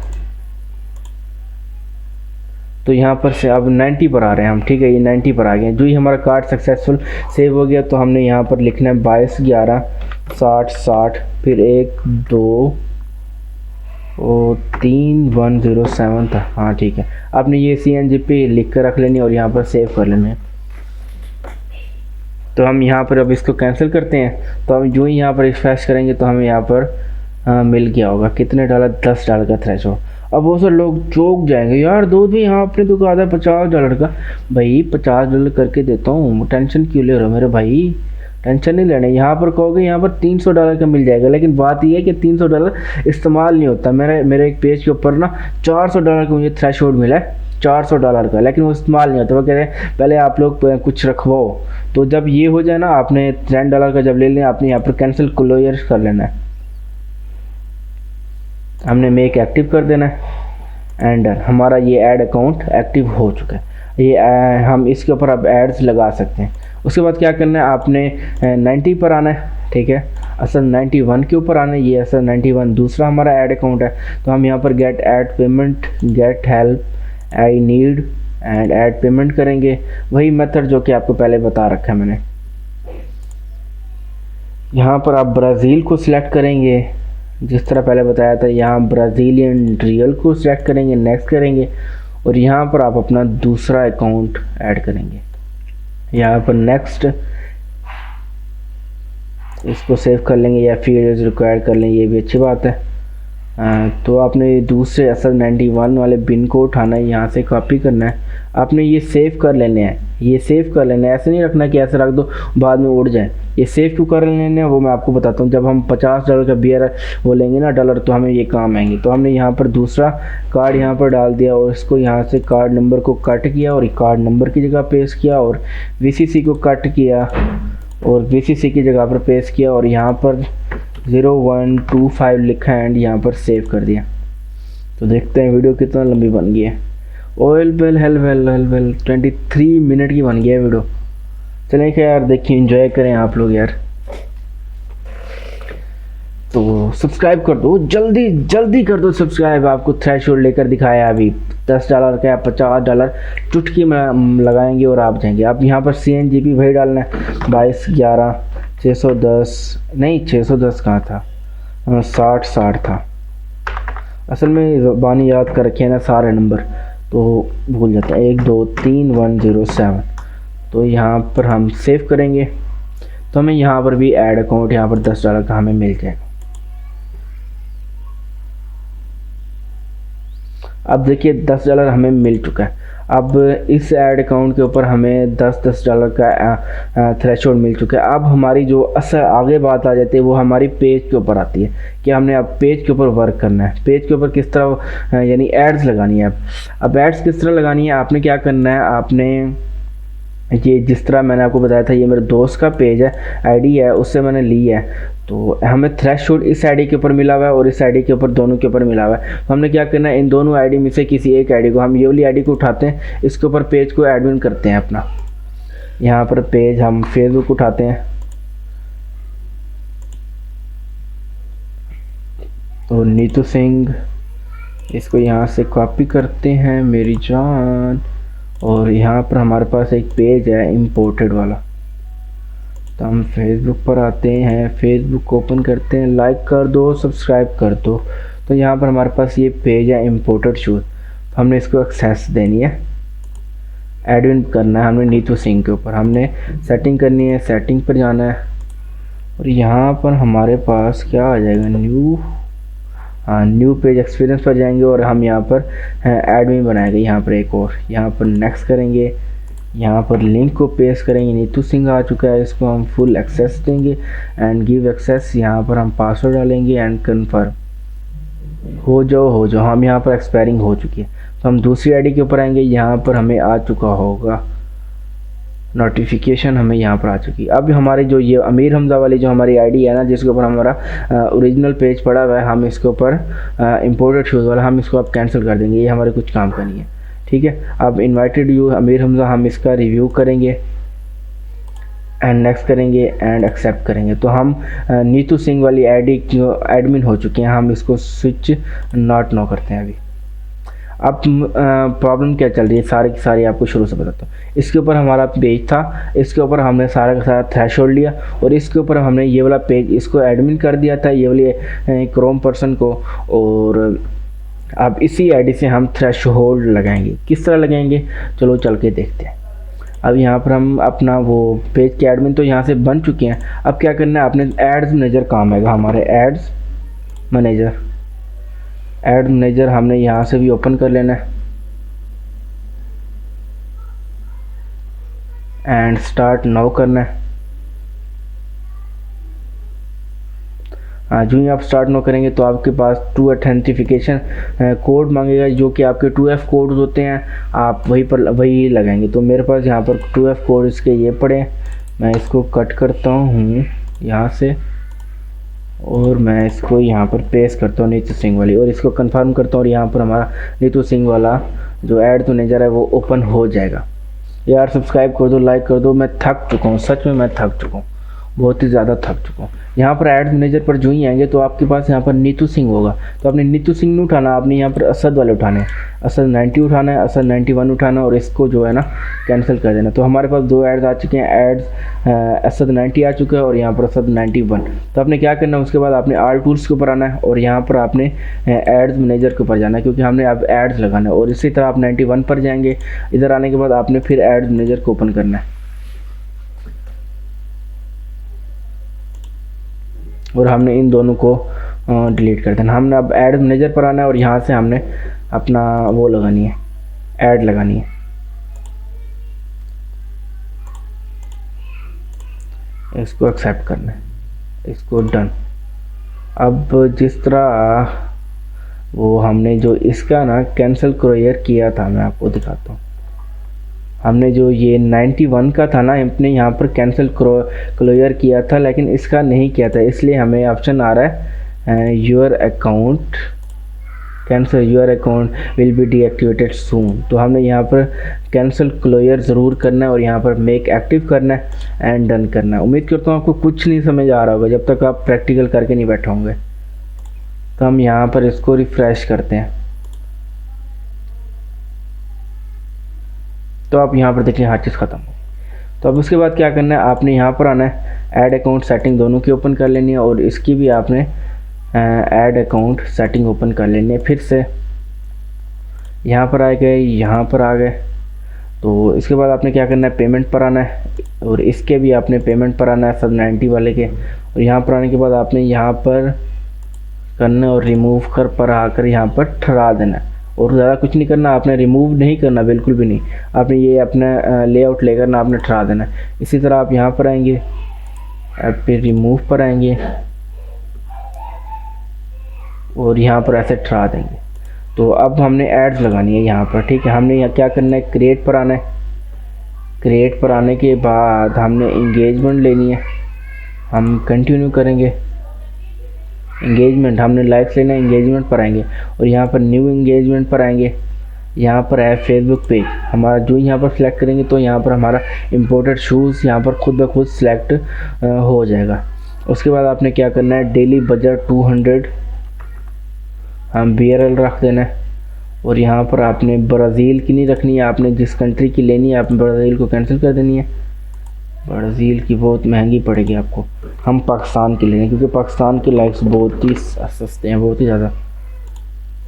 तो यहाँ पर से अब 90 पर आ रहे हैं हम, ठीक है। ये 90 पर आ गए। जो ही हमारा कार्ड सक्सेसफुल सेव हो गया, तो हमने यहाँ पर लिखना है 22 11 60 60, फिर 1 2 और 3107 था। हाँ ठीक है, आपने ये CNG पे लिख कर रख लेनी और यहाँ पर सेव कर लेना है। तो हम यहाँ पर अब इसको कैंसिल करते हैं। तो हम जो ही यहाँ पर रिफ्रेश करेंगे तो हमें यहाँ पर मिल गया होगा कितने डॉलर, $10 का थ्रेशोल्ड। अब वो सब लोग चौंक जाएंगे, यार दूध भी यहाँ आपने तो कहा था $50 का। भाई $50 करके देता हूँ, टेंशन क्यों ले रहे हो मेरे भाई, टेंशन नहीं लेना। यहाँ पर कहोगे यहाँ पर $300 का मिल जाएगा, लेकिन बात यह है कि $300 इस्तेमाल नहीं होता। मेरे एक पेज के ऊपर ना $400 का मुझे थ्रेशोल्ड मिला है, $400 का, लेकिन वो इस्तेमाल नहीं होता। वो कहते हैं पहले आप लोग कुछ रखवाओ। तो जब ये हो जाए ना, आपने $10 का जब ले लें, आपने यहाँ पर कैंसिल क्लोजर कर लेना है। हमने मेक एक्टिव कर देना है एंड हमारा ये ऐड अकाउंट एक्टिव हो चुका है। ये हम इसके ऊपर अब एड्स लगा सकते हैं। उसके बाद क्या करना है, आपने 90 पर आना है, ठीक है। असल 91 के ऊपर आना है, ये असल 91 दूसरा हमारा ऐड अकाउंट है। तो हम यहाँ पर get ad payment, get help, I need and add payment करेंगे। वही मेथड जो कि आपको पहले बता रखा है मैंने। यहाँ पर आप ब्राज़ील को सिलेक्ट करेंगे, जिस तरह पहले बताया था। यहाँ ब्राज़ीलियन रियल को सिलेक्ट करेंगे, नेक्स्ट करेंगे, और यहाँ पर आप अपना दूसरा अकाउंट ऐड करेंगे। यहाँ पर नेक्स्ट, इसको सेव कर लेंगे या फील्ड्स रिक्वायर कर लेंगे, ये भी अच्छी बात है। तो आपने दूसरे असल 91 वाले बिन को उठाना है, यहाँ से कॉपी करना है, आपने ये सेव कर लेने हैं। ये सेव कर लेना है, ऐसे नहीं रखना कि ऐसे रख दो बाद में उड़ जाए। ये सेव क्यों कर लेने हैं वो मैं आपको बताता हूँ। जब हम $50 का बियर वो लेंगे ना डॉलर, तो हमें ये काम आएंगे। तो हमने यहाँ पर दूसरा कार्ड यहाँ पर डाल दिया और इसको यहाँ से कार्ड नंबर को कट किया और कार्ड नंबर की जगह पेस्ट किया, और VCC को कट किया और VCC की जगह पर पेस्ट किया, और यहाँ पर 0125 लिखा एंड यहाँ पर सेव कर दिया। तो देखते हैं वीडियो कितना लंबी बन गई है। ऑयल बेल हेल वेल 23 मिनट की बन गई है वीडियो। चलें क्या यार, देखिए एंजॉय करें आप लोग यार। तो सब्सक्राइब कर दो, जल्दी कर दो सब्सक्राइब। आपको थ्रेशोल्ड लेकर दिखाया अभी, $10 का या $50 चुटकी में लगाएंगे और आप जाएंगे। आप यहाँ पर CNGP वही डालना है, 22 11 610, नहीं 610 कहाँ था, 60 60 था। असल में ज़बानी याद कर रखे हैं ना सारे नंबर, तो भूल जाता है। 1 2 3 107। तो यहाँ पर हम सेव करेंगे, तो हमें यहाँ पर भी ऐड अकाउंट, यहाँ पर $10 का हमें मिल जाएगा। अब देखिए $10 हमें मिल चुका है। अब इस ऐड अकाउंट के ऊपर हमें $10 का थ्रेशोल्ड मिल चुका है। अब हमारी जो असल आगे बात आ जाती है वो हमारी पेज के ऊपर आती है कि हमने अब पेज के ऊपर वर्क करना है। पेज के ऊपर किस तरह यानी एड्स लगानी है। अब एड्स किस तरह लगानी है, आपने क्या करना है, आपने ये जिस तरह मैंने आपको बताया था, ये मेरे दोस्त का पेज है, आईडी है, उससे मैंने ली है। तो हमें थ्रेशोल्ड इस आईडी के ऊपर मिला हुआ है और इस आईडी के ऊपर, दोनों के ऊपर मिला हुआ है। तो हमने क्या करना है, इन दोनों आईडी में से किसी एक आईडी को, हम ये वाली आईडी को उठाते हैं, इसके ऊपर पेज को एडमिन करते हैं अपना। यहाँ पर पेज हम फेसबुक उठाते हैं, तो नीतू सिंह, इसको यहाँ से कॉपी करते हैं मेरी जान। और यहाँ पर हमारे पास एक पेज है इम्पोर्टेड वाला, तो हम फेसबुक पर आते हैं, फेसबुक को ओपन करते हैं, लाइक कर दो, सब्सक्राइब कर दो। तो यहाँ पर हमारे पास ये पेज है इम्पोर्टेड शूज़, तो हमने इसको एक्सेस देनी है, एडमिन करना है हमने नीतू सिंह के ऊपर, हमने सेटिंग करनी है, सेटिंग पर जाना है और यहाँ पर हमारे पास क्या आ जाएगा, न्यू पेज एक्सपीरियंस पर जाएंगे और हम यहाँ पर एडमिन बनाएंगे। यहाँ पर एक और, यहाँ पर नेक्स्ट करेंगे, यहाँ पर लिंक को पेस्ट करेंगे, नीतू सिंह आ चुका है, इसको हम फुल एक्सेस देंगे एंड गिव एक्सेस। यहाँ पर हम पासवर्ड डालेंगे एंड कन्फर्म, हो जाओ हम यहाँ पर एक्सपायरिंग हो चुकी है। तो हम दूसरी आईडी के ऊपर आएंगे, यहाँ पर हमें आ चुका होगा नोटिफिकेशन, हमें यहाँ पर आ चुकी है। अब हमारे जो ये अमीर हमज़ा वाली जो हमारी आईडी है ना, जिसके ऊपर हमारा ओरिजिनल पेज पड़ा हुआ है, हम इसके ऊपर इम्पोर्टेड शूज़ वाला, हम इसको अब कैंसिल कर देंगे, ये हमारे कुछ काम का नहीं है। ठीक है, अब इनवाइटेड यू अमीर हमज़ा, हम इसका रिव्यू करेंगे एंड नेक्स्ट करेंगे एंड एक्सेप्ट करेंगे। तो हम नीतू सिंह वाली आईडी जो एडमिन हो चुके हैं, हम इसको स्विच नॉट नो करते हैं अभी। अब प्रॉब्लम क्या चल रही है सारी की सारी आपको शुरू से बताता हूँ। इसके ऊपर हमारा पेज था, इसके ऊपर हमने सारा का सारा थ्रेशोल्ड लिया और इसके ऊपर हमने ये वाला पेज इसको एडमिन कर दिया था, ये वाली क्रोम पर्सन को। और अब इसी आईडी से हम थ्रेशोल्ड लगाएंगे। किस तरह लगाएंगे, चलो चल के देखते हैं। अब यहाँ पर हम अपना वो पेज के एडमिन तो यहाँ से बन चुके हैं। अब क्या करना है, आपने एड्स मैनेजर काम आएगा, हमारे एड्स मैनेजर, एड मैनेजर हमने यहाँ से भी ओपन कर लेना है एंड स्टार्ट नाउ करना है। जो ही आप स्टार्ट नो करेंगे तो आपके पास 2 ऑथेंटिफिकेशन कोड मांगेगा, जो कि आपके 2F कोड होते हैं, आप वही लगाएंगे। तो मेरे पास यहाँ पर 2F कोड इसके ये पड़े हैं, मैं इसको कट करता हूँ यहाँ से और मैं इसको यहाँ पर पेस्ट करता हूँ नीतू सिंह वाली, और इसको कंफर्म करता हूँ और यहाँ पर हमारा नीतू सिंह वाला जो ऐड मैनेजर है वो ओपन हो जाएगा। यार सब्सक्राइब कर दो, लाइक कर दो, मैं थक चुका हूँ, सच में मैं थक चुका हूँ, बहुत ही ज़्यादा थक चुका हूँ। यहाँ पर ऐड मैनेजर पर जो ही आएंगे तो आपके पास यहाँ पर नीतू सिंह होगा, तो आपने नीतू सिंह नहीं उठाना, आपने यहाँ पर असद वाले उठाने हैं, असद 90 उठाना है, असद 91 उठाना है और इसको जो है ना कैंसिल कर देना। तो हमारे पास 2 एड्स आ चुके हैं, एड्स असद 90 आ चुका है और यहाँ पर असद 91। तो आपने क्या करना है, उसके बाद आपने आल टूल्स के ऊपर आना है और यहाँ पर आपने एड्स मैनेजर के ऊपर जाना है, क्योंकि हमने अब एड्स लगाना है। और इसी तरह आप 91 पर जाएंगे, इधर आने के बाद आपने फिर एड्स मैनेजर को ओपन करना है और हमने इन दोनों को डिलीट कर देना। हमने अब ऐड मैनेजर पर आना है और यहाँ से हमने अपना वो लगानी है, ऐड लगानी है। इसको एक्सेप्ट करना है, इसको डन। अब जिस तरह वो हमने जो इसका ना कैंसिल क्लियर किया था, मैं आपको दिखाता हूँ। हमने जो ये 91 का था ना, अपने यहाँ पर कैंसिल क्लियर किया था, लेकिन इसका नहीं किया था, इसलिए हमें ऑप्शन आ रहा है your account cancel, your account will be deactivated soon. तो हमने यहाँ पर कैंसिल क्लियर ज़रूर करना है और यहाँ पर मेक एक्टिव करना है एंड डन करना है। उम्मीद करता हूँ आपको कुछ नहीं समझ आ रहा होगा जब तक आप प्रैक्टिकल करके नहीं बैठे होंगे। तो हम यहाँ पर इसको रिफ़्रेश करते हैं, तो आप यहाँ पर देखिए हर चीज़ ख़त्म हो। तो अब उसके बाद क्या करना है, आपने यहाँ पर आना है, ऐड अकाउंट सेटिंग दोनों की ओपन कर लेनी है और इसकी भी आपने ऐड अकाउंट सेटिंग ओपन कर लेनी है। फिर से यहाँ पर आ गए, यहाँ पर आ गए। तो इसके बाद आपने क्या करना है, पेमेंट पर आना है और इसके भी आपने पेमेंट पर आना है, सब 90 वाले के। और यहाँ पर आने के बाद आपने यहाँ पर करना और रिमूव कर पर आकर यहाँ पर ठहरा देना है और ज़्यादा कुछ नहीं करना, आपने रिमूव नहीं करना, बिल्कुल भी नहीं। आपने ये अपना लेआउट लेकर ना आपने ठहरा देना। इसी तरह आप यहाँ पर आएंगे, फिर रिमूव पर आएंगे और यहाँ पर ऐसे ठहरा देंगे। तो अब हमने एड्स लगानी है यहाँ पर, ठीक है। हमने यहाँ क्या करना है, क्रिएट पर आना है, क्रिएट पर आने के बाद हमने इंगेजमेंट लेनी है, हम कंटिन्यू करेंगे। इंगेजमेंट हमने लाइक्स लेना है, इंगेजमेंट पर आएंगे और यहाँ पर न्यू इंगेजमेंट पर आएंगे। यहाँ पर है फेसबुक पेज, हमारा जो यहाँ पर सिलेक्ट करेंगे तो यहाँ पर हमारा इम्पोर्टेड शूज़ यहाँ पर खुद ब खुद सिलेक्ट हो जाएगा। उसके बाद आपने क्या करना है, डेली बजट 200 हम BRL रख देना है और यहाँ पर आपने ब्राज़ील की नहीं रखनी है, आपने जिस कंट्री की लेनी है आपने ब्राज़ील को कैंसिल कर देनी है। ब्राज़ील की बहुत महंगी पड़ेगी आपको, हम पाकिस्तान की लेंगे क्योंकि पाकिस्तान के लाइक्स बहुत ही सस्ते हैं, बहुत ही ज़्यादा।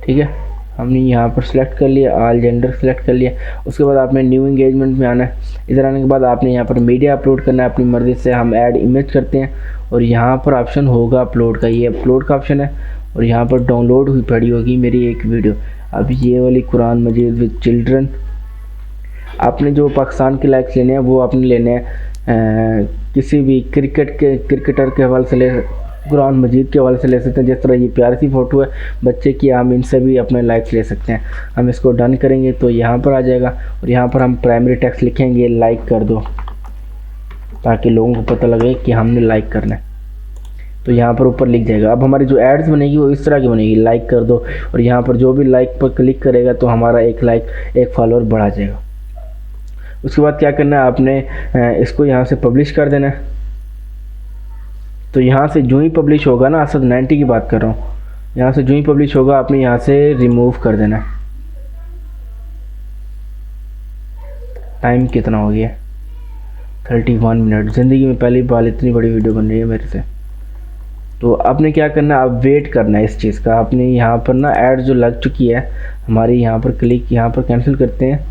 ठीक है, हमने यहाँ पर सिलेक्ट कर लिया, ऑल जेंडर सेलेक्ट कर लिया। उसके बाद आपने न्यू इंगेजमेंट में आना है। इधर आने के बाद आपने यहाँ पर मीडिया अपलोड करना है अपनी मर्ज़ी से। हम ऐड इमेज करते हैं और यहाँ पर ऑप्शन होगा अपलोड का, ये अपलोड का ऑप्शन है और यहाँ पर डाउनलोड हुई पड़ी होगी मेरी एक वीडियो। अब ये वाली कुरान मजीद विद चिल्ड्रन, आपने जो पाकिस्तान के लाइक्स लेने हैं वो आपने लेने हैं किसी भी क्रिकेटर के हवाले से ले, कुरान मजीद के हवाले से ले सकते हैं। जिस तरह ये प्यारी सी फ़ोटो है बच्चे की, हम इनसे भी अपने लाइक्स ले सकते हैं। हम इसको डन करेंगे तो यहाँ पर आ जाएगा और यहाँ पर हम प्राइमरी टेक्स्ट लिखेंगे लाइक कर दो, ताकि लोगों को पता लगे कि हमने लाइक करना है। तो यहाँ पर ऊपर लिख जाएगा। अब हमारी जो एड्स बनेगी वो इस तरह की बनेगी, लाइक कर दो, और यहाँ पर जो भी लाइक पर क्लिक करेगा तो हमारा एक लाइक एक फॉलोअर बढ़ा जाएगा। उसके बाद क्या करना है, आपने इसको यहाँ से पब्लिश कर देना है। तो यहाँ से जो ही पब्लिश होगा ना, असद 90 की बात कर रहा हूँ, यहाँ से जो ही पब्लिश होगा आपने यहाँ से रिमूव कर देना है। टाइम कितना हो गया, 31 मिनट। ज़िंदगी में पहली बार इतनी बड़ी वीडियो बन रही है मेरे से। तो आपने क्या करना है, अब वेट करना है इस चीज़ का। आपने यहाँ पर ना ऐड जो लग चुकी है हमारी, यहाँ पर क्लिक, यहाँ पर कैंसिल करते हैं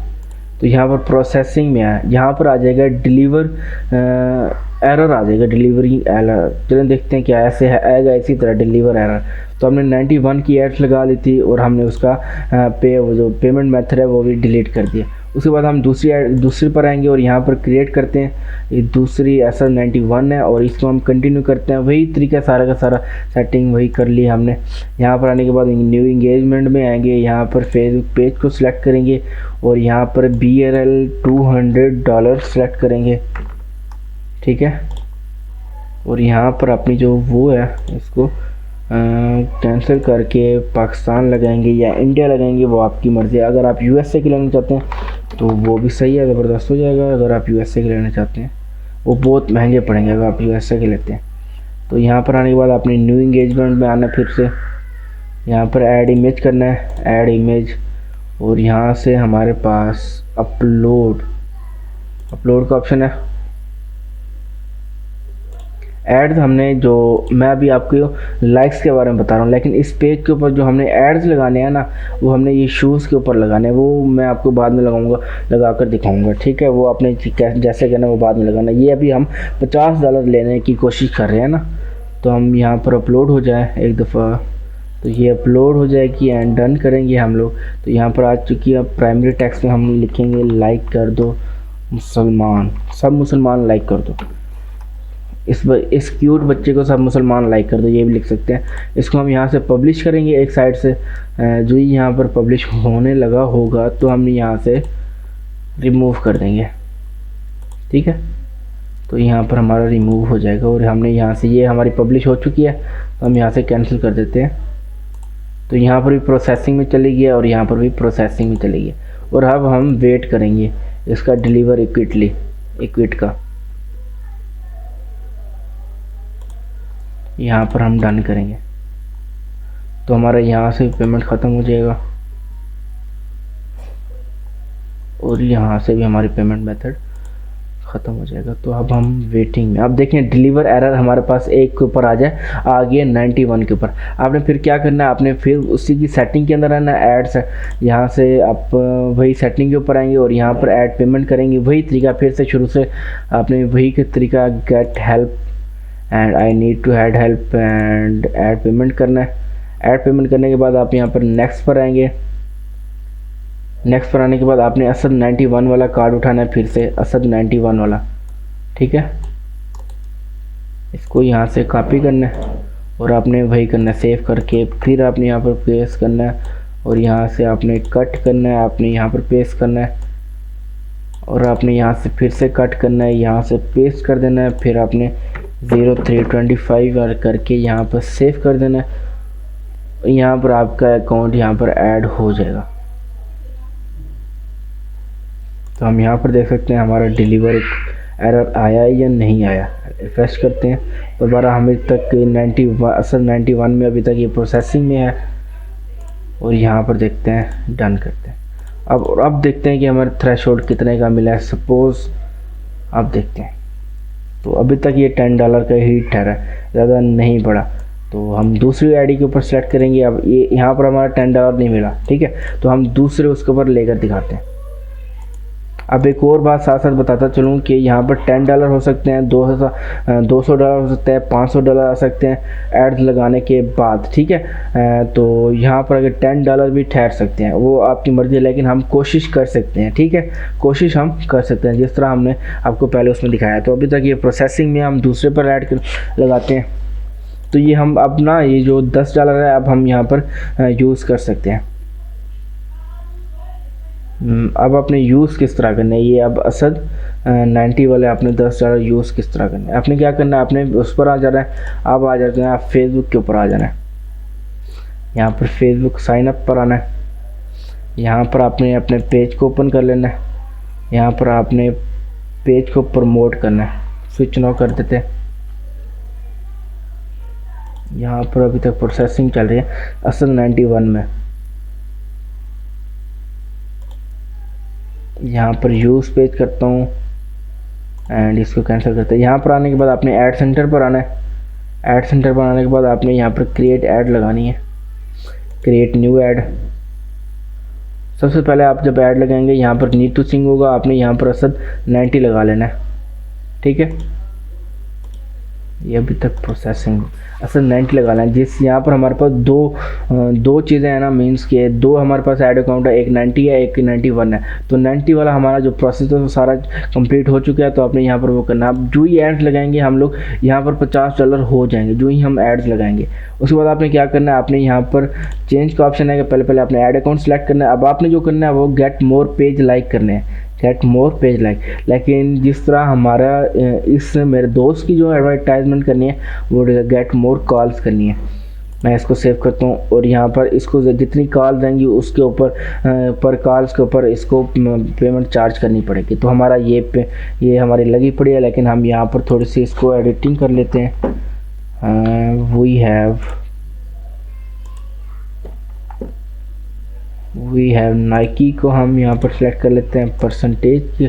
तो यहाँ पर प्रोसेसिंग में है, यहाँ पर आ जाएगा डिलीवर एरर आ जाएगा, डिलीवरी एरर। चलें देखते हैं क्या ऐसे है, आएगा इसी तरह डिलीवर एरर। तो हमने 91 की एड्स लगा ली थी और हमने उसका वो जो पेमेंट मेथड है वो भी डिलीट कर दिया। उसके बाद हम दूसरी पर आएंगे और यहाँ पर क्रिएट करते हैं। ये दूसरी SF91 है और इसको हम कंटिन्यू करते हैं। वही तरीका सारा का सारा सेटिंग वही कर ली हमने। यहाँ पर आने के बाद न्यू इंगेजमेंट में आएंगे, यहाँ पर फेसबुक पेज को सिलेक्ट करेंगे और यहाँ पर BRL $200 सेलेक्ट करेंगे। ठीक है, और यहाँ पर अपनी जो वो है इसको कैंसिल करके पाकिस्तान लगाएंगे या इंडिया लगाएंगे, वो आपकी मर्ज़ी है। अगर आप USA के लेना चाहते हैं तो वो भी सही है, ज़बरदस्त हो जाएगा। अगर आप USA के लेना चाहते हैं वो बहुत महंगे पड़ेंगे अगर आप USA के लेते हैं। तो यहाँ पर आने के बाद आपने न्यू इंगेजमेंट में आना, फिर से यहाँ पर ऐड इमेज करना है, ऐड इमेज, और यहाँ से हमारे पास अपलोड का ऑप्शन है। एड्स हमने जो, मैं अभी आपको लाइक्स के बारे में बता रहा हूँ, लेकिन इस पेज के ऊपर जो हमने एड्स लगाने हैं ना वो हमने ये शूज़ के ऊपर लगाने हैं। वो मैं आपको बाद में लगा कर दिखाऊंगा। ठीक है, वो आपने जैसे कहना वो बाद में लगाना। ये अभी हम $50 लेने की कोशिश कर रहे हैं ना। तो हम यहाँ पर अपलोड हो जाए एक दफ़ा, तो ये अपलोड हो जाएगी एंड डन करेंगे हम लोग। तो यहाँ पर आ चुकी है। अब प्राइमरी टेक्स्ट में हम लिखेंगे लाइक कर दो मुसलमान, सब मुसलमान लाइक कर दो। इस क्यूट बच्चे को सब मुसलमान लाइक कर दो, ये भी लिख सकते हैं। इसको हम यहाँ से पब्लिश करेंगे एक साइड से। जो ही यहाँ पर पब्लिश होने लगा होगा तो हम यहाँ से रिमूव कर देंगे। ठीक है, तो यहाँ पर हमारा रिमूव हो जाएगा और हमने यहाँ से, ये हमारी पब्लिश हो चुकी है तो हम यहाँ से कैंसिल कर देते हैं। तो यहाँ पर भी प्रोसेसिंग में चली गई और यहाँ पर भी प्रोसेसिंग में चली गई। और अब हम वेट करेंगे इसका डिलीवर इक्विट का। यहाँ पर हम डन करेंगे तो हमारा यहाँ से पेमेंट ख़त्म हो जाएगा और यहाँ से भी हमारी पेमेंट मेथड ख़त्म हो जाएगा। तो अब हम वेटिंग में, अब देखें डिलीवर एरर हमारे पास एक के ऊपर आ गया 91 के ऊपर। आपने फिर क्या करना है, आपने फिर उसी की सेटिंग के अंदर आना, एड्स, यहाँ से आप वही सेटिंग के ऊपर आएंगे और यहाँ पर ऐड पेमेंट करेंगे। वही तरीका फिर से शुरू से आपने वही के तरीका, get help and I need to add help and add payment करना है। ऐड पेमेंट करने के बाद आप यहाँ पर नेक्स्ट पर आएंगे। नेक्स्ट पर आने के बाद आपने असद 91 वाला कार्ड उठाना है, फिर से असद 91 वाला। ठीक है, इसको यहाँ से कॉपी करना है और आपने वही करना है, सेव करके फिर आपने यहाँ पर पेस्ट करना है और यहाँ से आपने कट करना है, आपने यहाँ पर पेस्ट करना है और आपने यहाँ से फिर से कट करना है, यहाँ से पेस्ट कर देना है, फिर आपने 0325 और करके यहाँ पर सेव कर देना है। यहाँ पर आपका अकाउंट यहाँ पर ऐड हो जाएगा। तो हम यहाँ पर देख सकते हैं हमारा डिलीवर एरर आया है या नहीं आया। रिफ्रेश करते हैं दोबारा, हमें तक 91 में अभी तक ये प्रोसेसिंग में है। और यहाँ पर देखते हैं, डन करते हैं। अब देखते हैं कि हमारा थ्रेशोल्ड कितने का मिला है। सपोज़ अब देखते हैं, तो अभी तक ये $10 का ही ठहरा, ज़्यादा नहीं बढ़ा। तो हम दूसरी आईडी के ऊपर सेलेक्ट करेंगे। अब ये यहाँ पर हमारा $10 नहीं मिला, ठीक है, तो हम दूसरे उसके ऊपर लेकर दिखाते हैं। अब एक और बात साथ साथ बताता चलूँ कि यहाँ पर $10 हो सकते हैं, $200 हो सकता है, $500 आ सकते हैं एड्स लगाने के बाद, ठीक है। तो यहाँ पर अगर $10 भी ठहर सकते हैं, वो आपकी मर्ज़ी है, लेकिन हम कोशिश कर सकते हैं, ठीक है, कोशिश हम कर सकते हैं जिस तरह हमने आपको पहले उसमें दिखाया। तो अभी तक ये प्रोसेसिंग में, हम दूसरे पर ऐड लगाते हैं। तो ये हम अब ना, ये जो $10 है अब हम यहाँ पर यूज़ कर सकते हैं। अब आपने यूज़ किस तरह करना है, ये अब असद 90 वाले आपने $10 यूज़ किस तरह करना है। आपने क्या करना है, आपने उस पर आ जाना है। अब आ जाते हैं आप फेसबुक के ऊपर आ जाना है। यहाँ पर फेसबुक साइन अप पर आना है। यहाँ पर आपने अपने पेज को ओपन कर लेना है। यहाँ पर आपने पेज को प्रमोट करना है। स्विच ऑन कर देते हैं। यहाँ पर अभी तक प्रोसेसिंग चल रही है, असद 91 में। यहाँ पर यूज़ पेज करता हूँ एंड इसको कैंसिल करते हैं। यहाँ पर आने के बाद आपने ऐड सेंटर पर आना है। ऐड सेंटर पर आने के बाद आपने यहाँ पर क्रिएट ऐड लगानी है, क्रिएट न्यू ऐड। सबसे पहले आप जब ऐड लगाएंगे यहाँ पर नीड टू सिंग होगा, आपने यहाँ पर असद 90 लगा लेना है, ठीक है। ये अभी तक प्रोसेसिंग, असल 90 लगाना है। जिस यहाँ पर हमारे पास दो चीज़ें हैं ना, मीन्स के दो हमारे पास ऐड अकाउंट है, एक 90 है, एक 91 है। तो 90 वाला हमारा जो प्रोसेस है वो सारा कंप्लीट हो चुका है। तो आपने यहाँ पर वो करना है। अब जो ही एड्स लगाएंगे हम लोग, यहाँ पर $50 हो जाएंगे जो ही हम एड्स लगाएंगे। उसके बाद आपने क्या करना है, आपने यहाँ पर चेंज का ऑप्शन है, पहले आपने ऐड अकाउंट सेलेक्ट करना है। अब आपने जो करना है वो गेट मोर पेज लाइक करने हैं, गेट मोर पेज लाइक। लेकिन जिस तरह हमारा इस मेरे दोस्त की जो एडवर्टाइजमेंट करनी है वो गेट मोर कॉल्स करनी है। मैं इसको सेव करता हूँ और यहाँ पर इसको जितनी कॉल देंगी उसके ऊपर पर कॉल्स के ऊपर इसको पेमेंट चार्ज करनी पड़ेगी। तो हमारा ये हमारी लगी पड़ी है, लेकिन हम यहाँ पर थोड़ी सी इसको एडिटिंग कर लेते हैं। वी हैव नाइकी को हम यहाँ पर सेलेक्ट कर लेते हैं। परसेंटेज की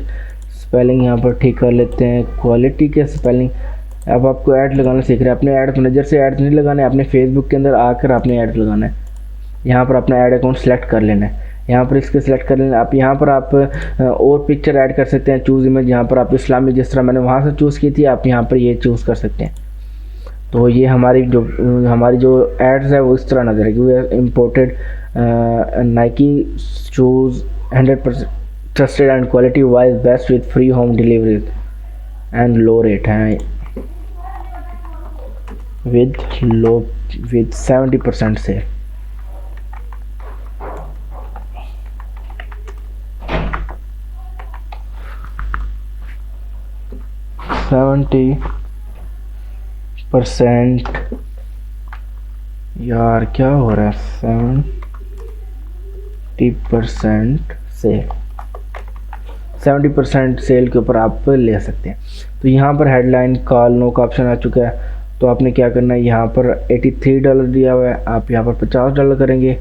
स्पेलिंग यहाँ पर ठीक कर लेते हैं। क्वालिटी के स्पेलिंग, अब आपको ऐड लगाना सीख रहे हैं। अपने ऐड मैनेजर से ऐड नहीं लगाना है, अपने फेसबुक के अंदर आकर आपने ऐड लगाना है। यहाँ पर अपना ऐड अकाउंट सेलेक्ट कर लेना है। यहाँ पर इसके सेलेक्ट कर लेना। आप यहाँ पर आप और पिक्चर ऐड कर सकते हैं, चूज़ इमेज। यहाँ पर आप इस्लामी, जिस तरह मैंने वहाँ से चूज़ की थी, आप यहाँ पर ये चूज़ कर सकते हैं। तो ये हमारी जो एड्स है वो इस तरह नजर आएगी। We are imported Nike shoes 100% trusted and quality wise best with free home delivery and low rate है, विद 70% से। %, यार क्या हो रहा है, 70% से 70% सेल के ऊपर आप ले सकते हैं। तो यहाँ पर हेडलाइन कॉल नो का ऑप्शन आ चुका है। तो आपने क्या करना है, यहाँ पर $83 दिया हुआ है, आप यहाँ पर $50 करेंगे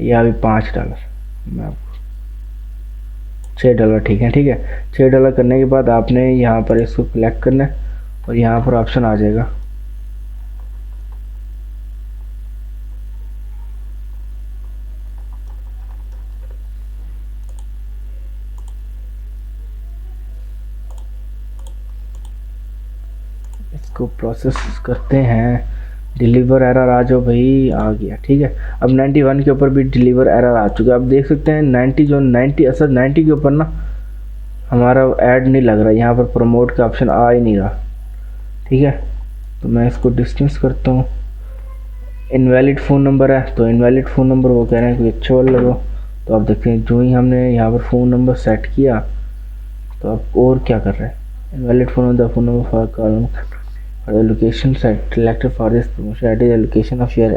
या भी $5, मैं आपको $6, ठीक है, ठीक है। $6 करने के बाद आपने यहाँ पर इसको क्लिक करना है और यहाँ पर ऑप्शन आ जाएगा इसको प्रोसेस करते हैं। डिलीवर एरर आ जाओ भाई, आ गया, ठीक है। अब 91 के ऊपर भी डिलीवर एरर आ चुका है। आप देख सकते हैं 90 असल 90 के ऊपर ना हमारा ऐड नहीं लग रहा, यहाँ पर प्रमोट का ऑप्शन आ ही नहीं रहा, ठीक है। तो मैं इसको डिस्टेंस करता हूँ। इनवैलिड फ़ोन नंबर है, तो इनवैलिड फ़ोन नंबर वो कह रहे हैं कि अच्छा वाला लगो, तो आप देखते हैं जो ही हमने यहाँ पर फ़ोन नंबर सेट किया तो आप और क्या कर रहे हैं, invalid phone the phone number for column और location selected for this promotion at the location of your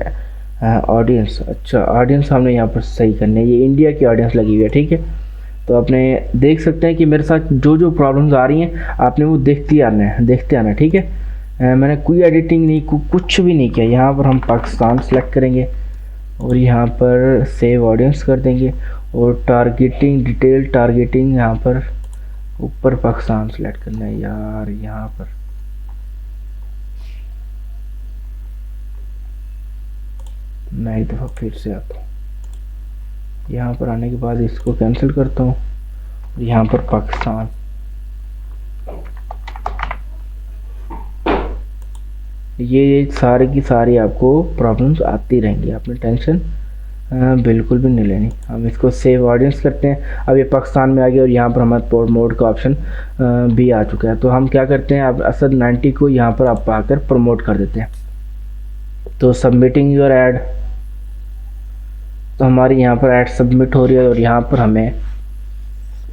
audience. अच्छा, ऑडियंस हमने यहाँ पर सही करनी है, ये इंडिया की ऑडियंस लगी हुई है, ठीक है। तो आपने देख सकते हैं कि मेरे साथ जो जो प्रॉब्लम्स आ रही हैं आपने वो देखते आना, ठीक है। मैंने कोई एडिटिंग नहीं, कुछ भी नहीं किया। यहाँ पर हम पाकिस्तान सेलेक्ट करेंगे और यहाँ पर सेव ऑडियंस कर देंगे और टारगेटिंग, डिटेल टारगेटिंग यहाँ पर ऊपर पाकिस्तान सेलेक्ट करना है यार। यहाँ पर मैं एक दफ़ा फिर से आता हूँ, यहाँ पर आने के बाद इसको कैंसिल करता हूँ, यहाँ पर पाकिस्तान, ये सारी की सारी आपको प्रॉब्लम्स आती रहेंगी, आपने टेंशन बिल्कुल भी नहीं लेनी। हम इसको सेव ऑडियंस करते हैं, अब ये पाकिस्तान में आ गया और यहाँ पर हमारा प्रमोट का ऑप्शन भी आ चुका है। तो हम क्या करते हैं, अब असद 90 को यहाँ पर आप आकर प्रमोट कर देते हैं। तो सबमिटिंग योर ऐड, तो हमारी यहाँ पर ऐड सबमिट हो रही है और यहाँ पर हमें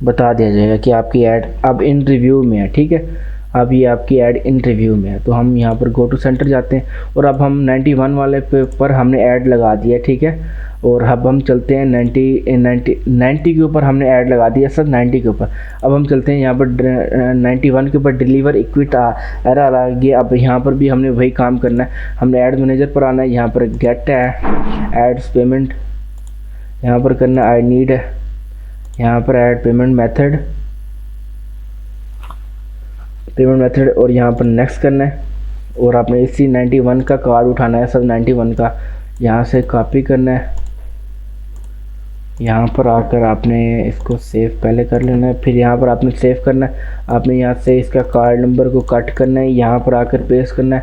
बता दिया जाएगा कि आपकी ऐड अब इन रिव्यू में है, ठीक है। अब ये आपकी ऐड इन रिव्यू में है। तो हम यहाँ पर गो टू सेंटर जाते हैं और अब हम 91 वाले पर हमने ऐड लगा दिया, ठीक है। और अब हम चलते हैं 90 के ऊपर हमने ऐड लगा दिया सर, 90 के ऊपर। अब हम चलते हैं यहाँ पर 91 के ऊपर डिलीवर इक्विट एरर आ गया। अब यहाँ पर भी हमने वही काम करना है, हमने ऐड मैनेजर पर आना है, यहाँ पर गेट एड्स पेमेंट यहाँ पर करना, आई नीड यहाँ पर ऐड पेमेंट मेथड और यहाँ पर नेक्स्ट करना है। और आपने इसी 91 का कार्ड उठाना है सर, 91 का यहाँ से कॉपी करना है, यहाँ पर आकर आपने इसको सेव पहले कर लेना है, फिर यहाँ पर आपने सेव करना है। आपने यहाँ से इसका कार्ड नंबर को कट करना है, यहाँ पर आकर पेस्ट करना है,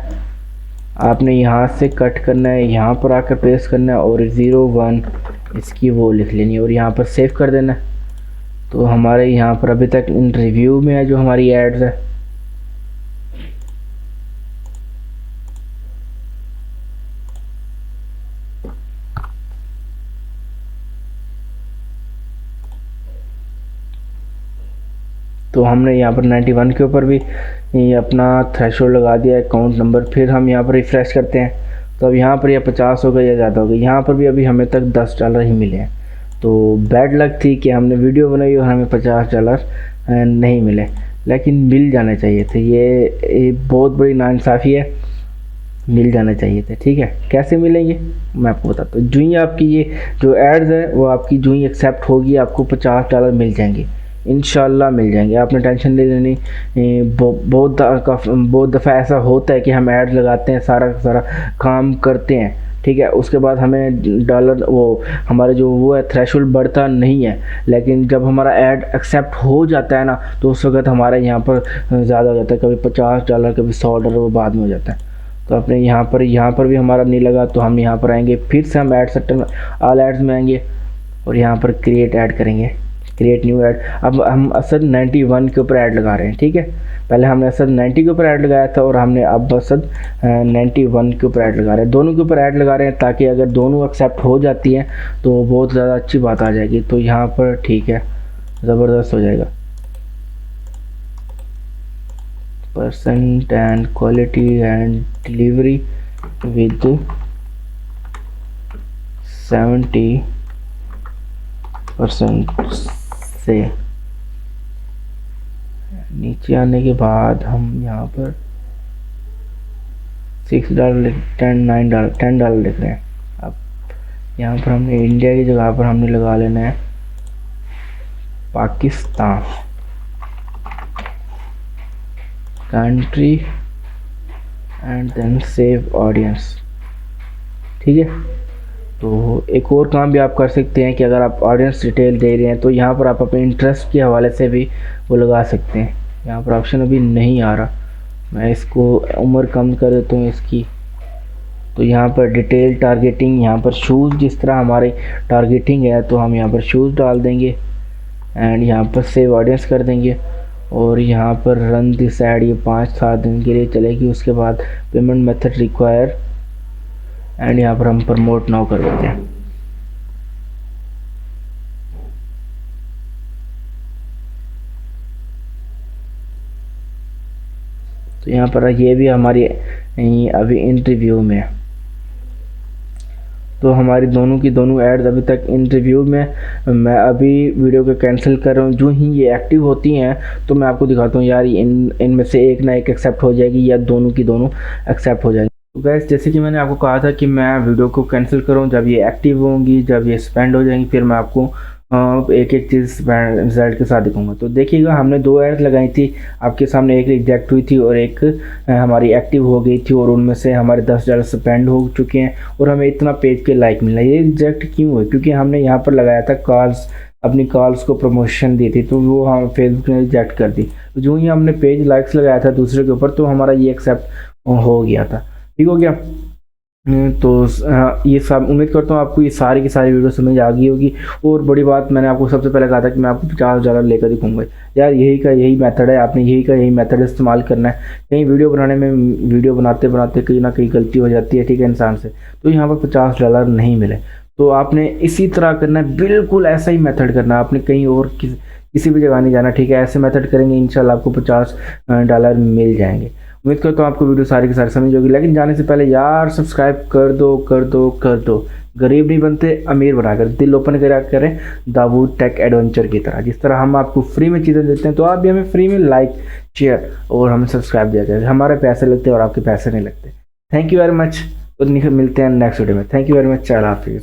आपने यहाँ से कट करना है, यहाँ पर आकर पेस्ट करना है और 01 इसकी वो लिख लेनी है और यहाँ पर सेव कर देना है। तो हमारे यहाँ पर अभी तक इन रिव्यू में है जो हमारी एड्स है। तो हमने यहाँ पर 91 के ऊपर भी ये अपना थ्रेशोल्ड लगा दिया अकाउंट नंबर। फिर हम यहाँ पर रिफ़्रेश करते हैं तो अब यहाँ पर यह 50 हो गया या ज़्यादा हो गया। यहाँ पर भी अभी हमें तक $10 ही मिले हैं। तो बैड लक थी कि हमने वीडियो बनाई और हमें $50 नहीं मिले, लेकिन मिल जाने चाहिए थे। ये बहुत बड़ी नाइंसाफ़ी है, मिल जाना चाहिए थे, ठीक है। कैसे मिलेंगे मैं आपको बताता हूँ। जो ही आपकी ये जो एड्स है वो आपकी जो ही एक्सेप्ट होगी आपको $50 मिल जाएंगे, इंशाल्लाह मिल जाएंगे, आपने टेंशन नहीं लेनी। बहुत दफ़ा ऐसा होता है कि हम ऐड लगाते हैं, सारा सारा काम करते हैं, ठीक है, उसके बाद हमें डॉलर वो हमारे जो वो है थ्रेशोल्ड बढ़ता नहीं है, लेकिन जब हमारा ऐड एक्सेप्ट हो जाता है ना तो उस वक्त हमारे यहाँ पर ज़्यादा हो जाता है, कभी $50 कभी $100 वो बाद में हो जाता है। तो अपने यहाँ पर भी हमारा नहीं लगा तो हम यहाँ पर आएंगे, फिर से हम ऐड सेक्टर में ऑल एड्स में आएंगे और यहाँ पर क्रिएट ऐड करेंगे, क्रिएट न्यू ऐड। अब हम असद 91 के ऊपर ऐड लगा रहे हैं, ठीक है। पहले हमने असद 90 के ऊपर ऐड लगाया था और हमने अब असद 91 के ऊपर ऐड लगा रहे हैं, दोनों के ऊपर ऐड लगा रहे हैं ताकि अगर दोनों एक्सेप्ट हो जाती हैं तो बहुत ज़्यादा अच्छी बात आ जाएगी। तो यहाँ पर ठीक है, ज़बरदस्त हो जाएगा। Percent and quality and delivery with 70% से नीचे आने के बाद हम यहाँ पर $6 $10 लिख रहे हैं। अब यहाँ पर हमने इंडिया की जगह पर हमने लगा लेना है Pakistan, country and then save audience, ठीक है। तो एक और काम भी आप कर सकते हैं कि अगर आप ऑडियंस डिटेल दे रहे हैं तो यहाँ पर आप अपने इंटरेस्ट के हवाले से भी वो लगा सकते हैं। यहाँ पर ऑप्शन अभी नहीं आ रहा, मैं इसको उम्र कम कर देता हूँ इसकी। तो यहाँ पर डिटेल टारगेटिंग, यहाँ पर शूज़ जिस तरह हमारी टारगेटिंग है तो हम यहाँ पर शूज़ डाल देंगे एंड यहाँ पर सेव ऑडियंस कर देंगे और यहाँ पर रन दिस ऐड ये 5-7 दिन के लिए चलेगी। उसके बाद पेमेंट मेथड रिक्वायर एंड यहाँ पर हम प्रमोट नाउ कर देते हैं। तो यहाँ पर ये भी हमारी अभी इंटरव्यू में है। तो हमारी दोनों की दोनों एड्स अभी तक इंटरव्यू में। मैं अभी वीडियो को कैंसिल कर रहा हूँ। जो ही ये एक्टिव होती हैं तो मैं आपको दिखाता हूँ यार, इनमें से एक ना एक एक्सेप्ट हो जाएगी या दोनों की दोनों एक्सेप्ट हो जाएंगी। तो गैस, जैसे कि मैंने आपको कहा था कि मैं वीडियो को कैंसिल करूँ जब ये एक्टिव होंगी, जब ये स्पेंड हो जाएंगी, फिर मैं आपको एक एक चीज़ रिजल्ट के साथ दिखाऊंगा। तो देखिएगा, हमने 2 एड्स लगाई थी आपके सामने, एक रिजेक्ट हुई थी और एक हमारी एक्टिव हो गई थी, और उनमें से हमारे $10 स्पेंड हो चुके हैं और हमें इतना पेज के लाइक मिला। ये रिजेक्ट क्यों हुई? क्योंकि हमने यहाँ पर लगाया था कॉल्स, अपनी कॉल्स को प्रमोशन दी थी, तो वो हम फेसबुक ने रिजेक्ट कर दी। तो जो ही हमने पेज लाइक्स लगाया था दूसरे के ऊपर, तो हमारा ये एक्सेप्ट हो गया था। ठीक हो गया। तो ये सब उम्मीद करता हूँ आपको ये सारी की सारी वीडियो समझ आ गई होगी। और बड़ी बात, मैंने आपको सबसे पहले कहा था कि मैं आपको $50 लेकर दिखाऊंगा। यार यही का यही मेथड है, आपने यही का यही मेथड इस्तेमाल करना है। कहीं वीडियो बनाने में, वीडियो बनाते बनाते कहीं ना कहीं गलती हो जाती है, ठीक है, इंसान से, तो यहाँ पर $50 नहीं मिले। तो आपने इसी तरह करना है, बिल्कुल ऐसा ही मेथड करना है, आपने कहीं और किसी भी जगह नहीं जाना, ठीक है। ऐसे मेथड करेंगे इंशाल्लाह आपको $50 मिल जाएंगे। उम्मीद करता हूँ आपको वीडियो सारी की सारी समझ होगी। लेकिन जाने से पहले यार सब्सक्राइब कर दो कर दो कर दो। गरीब नहीं बनते, अमीर बनाकर दिल ओपन करें दाऊद टेक एडवेंचर की तरह। जिस तरह हम आपको फ्री में चीज़ें देते हैं, तो आप भी हमें फ्री में लाइक, शेयर और हमें सब्सक्राइब दिया जाए। हमारे पैसे लगते हैं और आपके पैसे नहीं लगते। Thank you very much. तो मिलते हैं नेक्स्ट वीडियो में। Thank you very much. अल्लाह हाफिज़।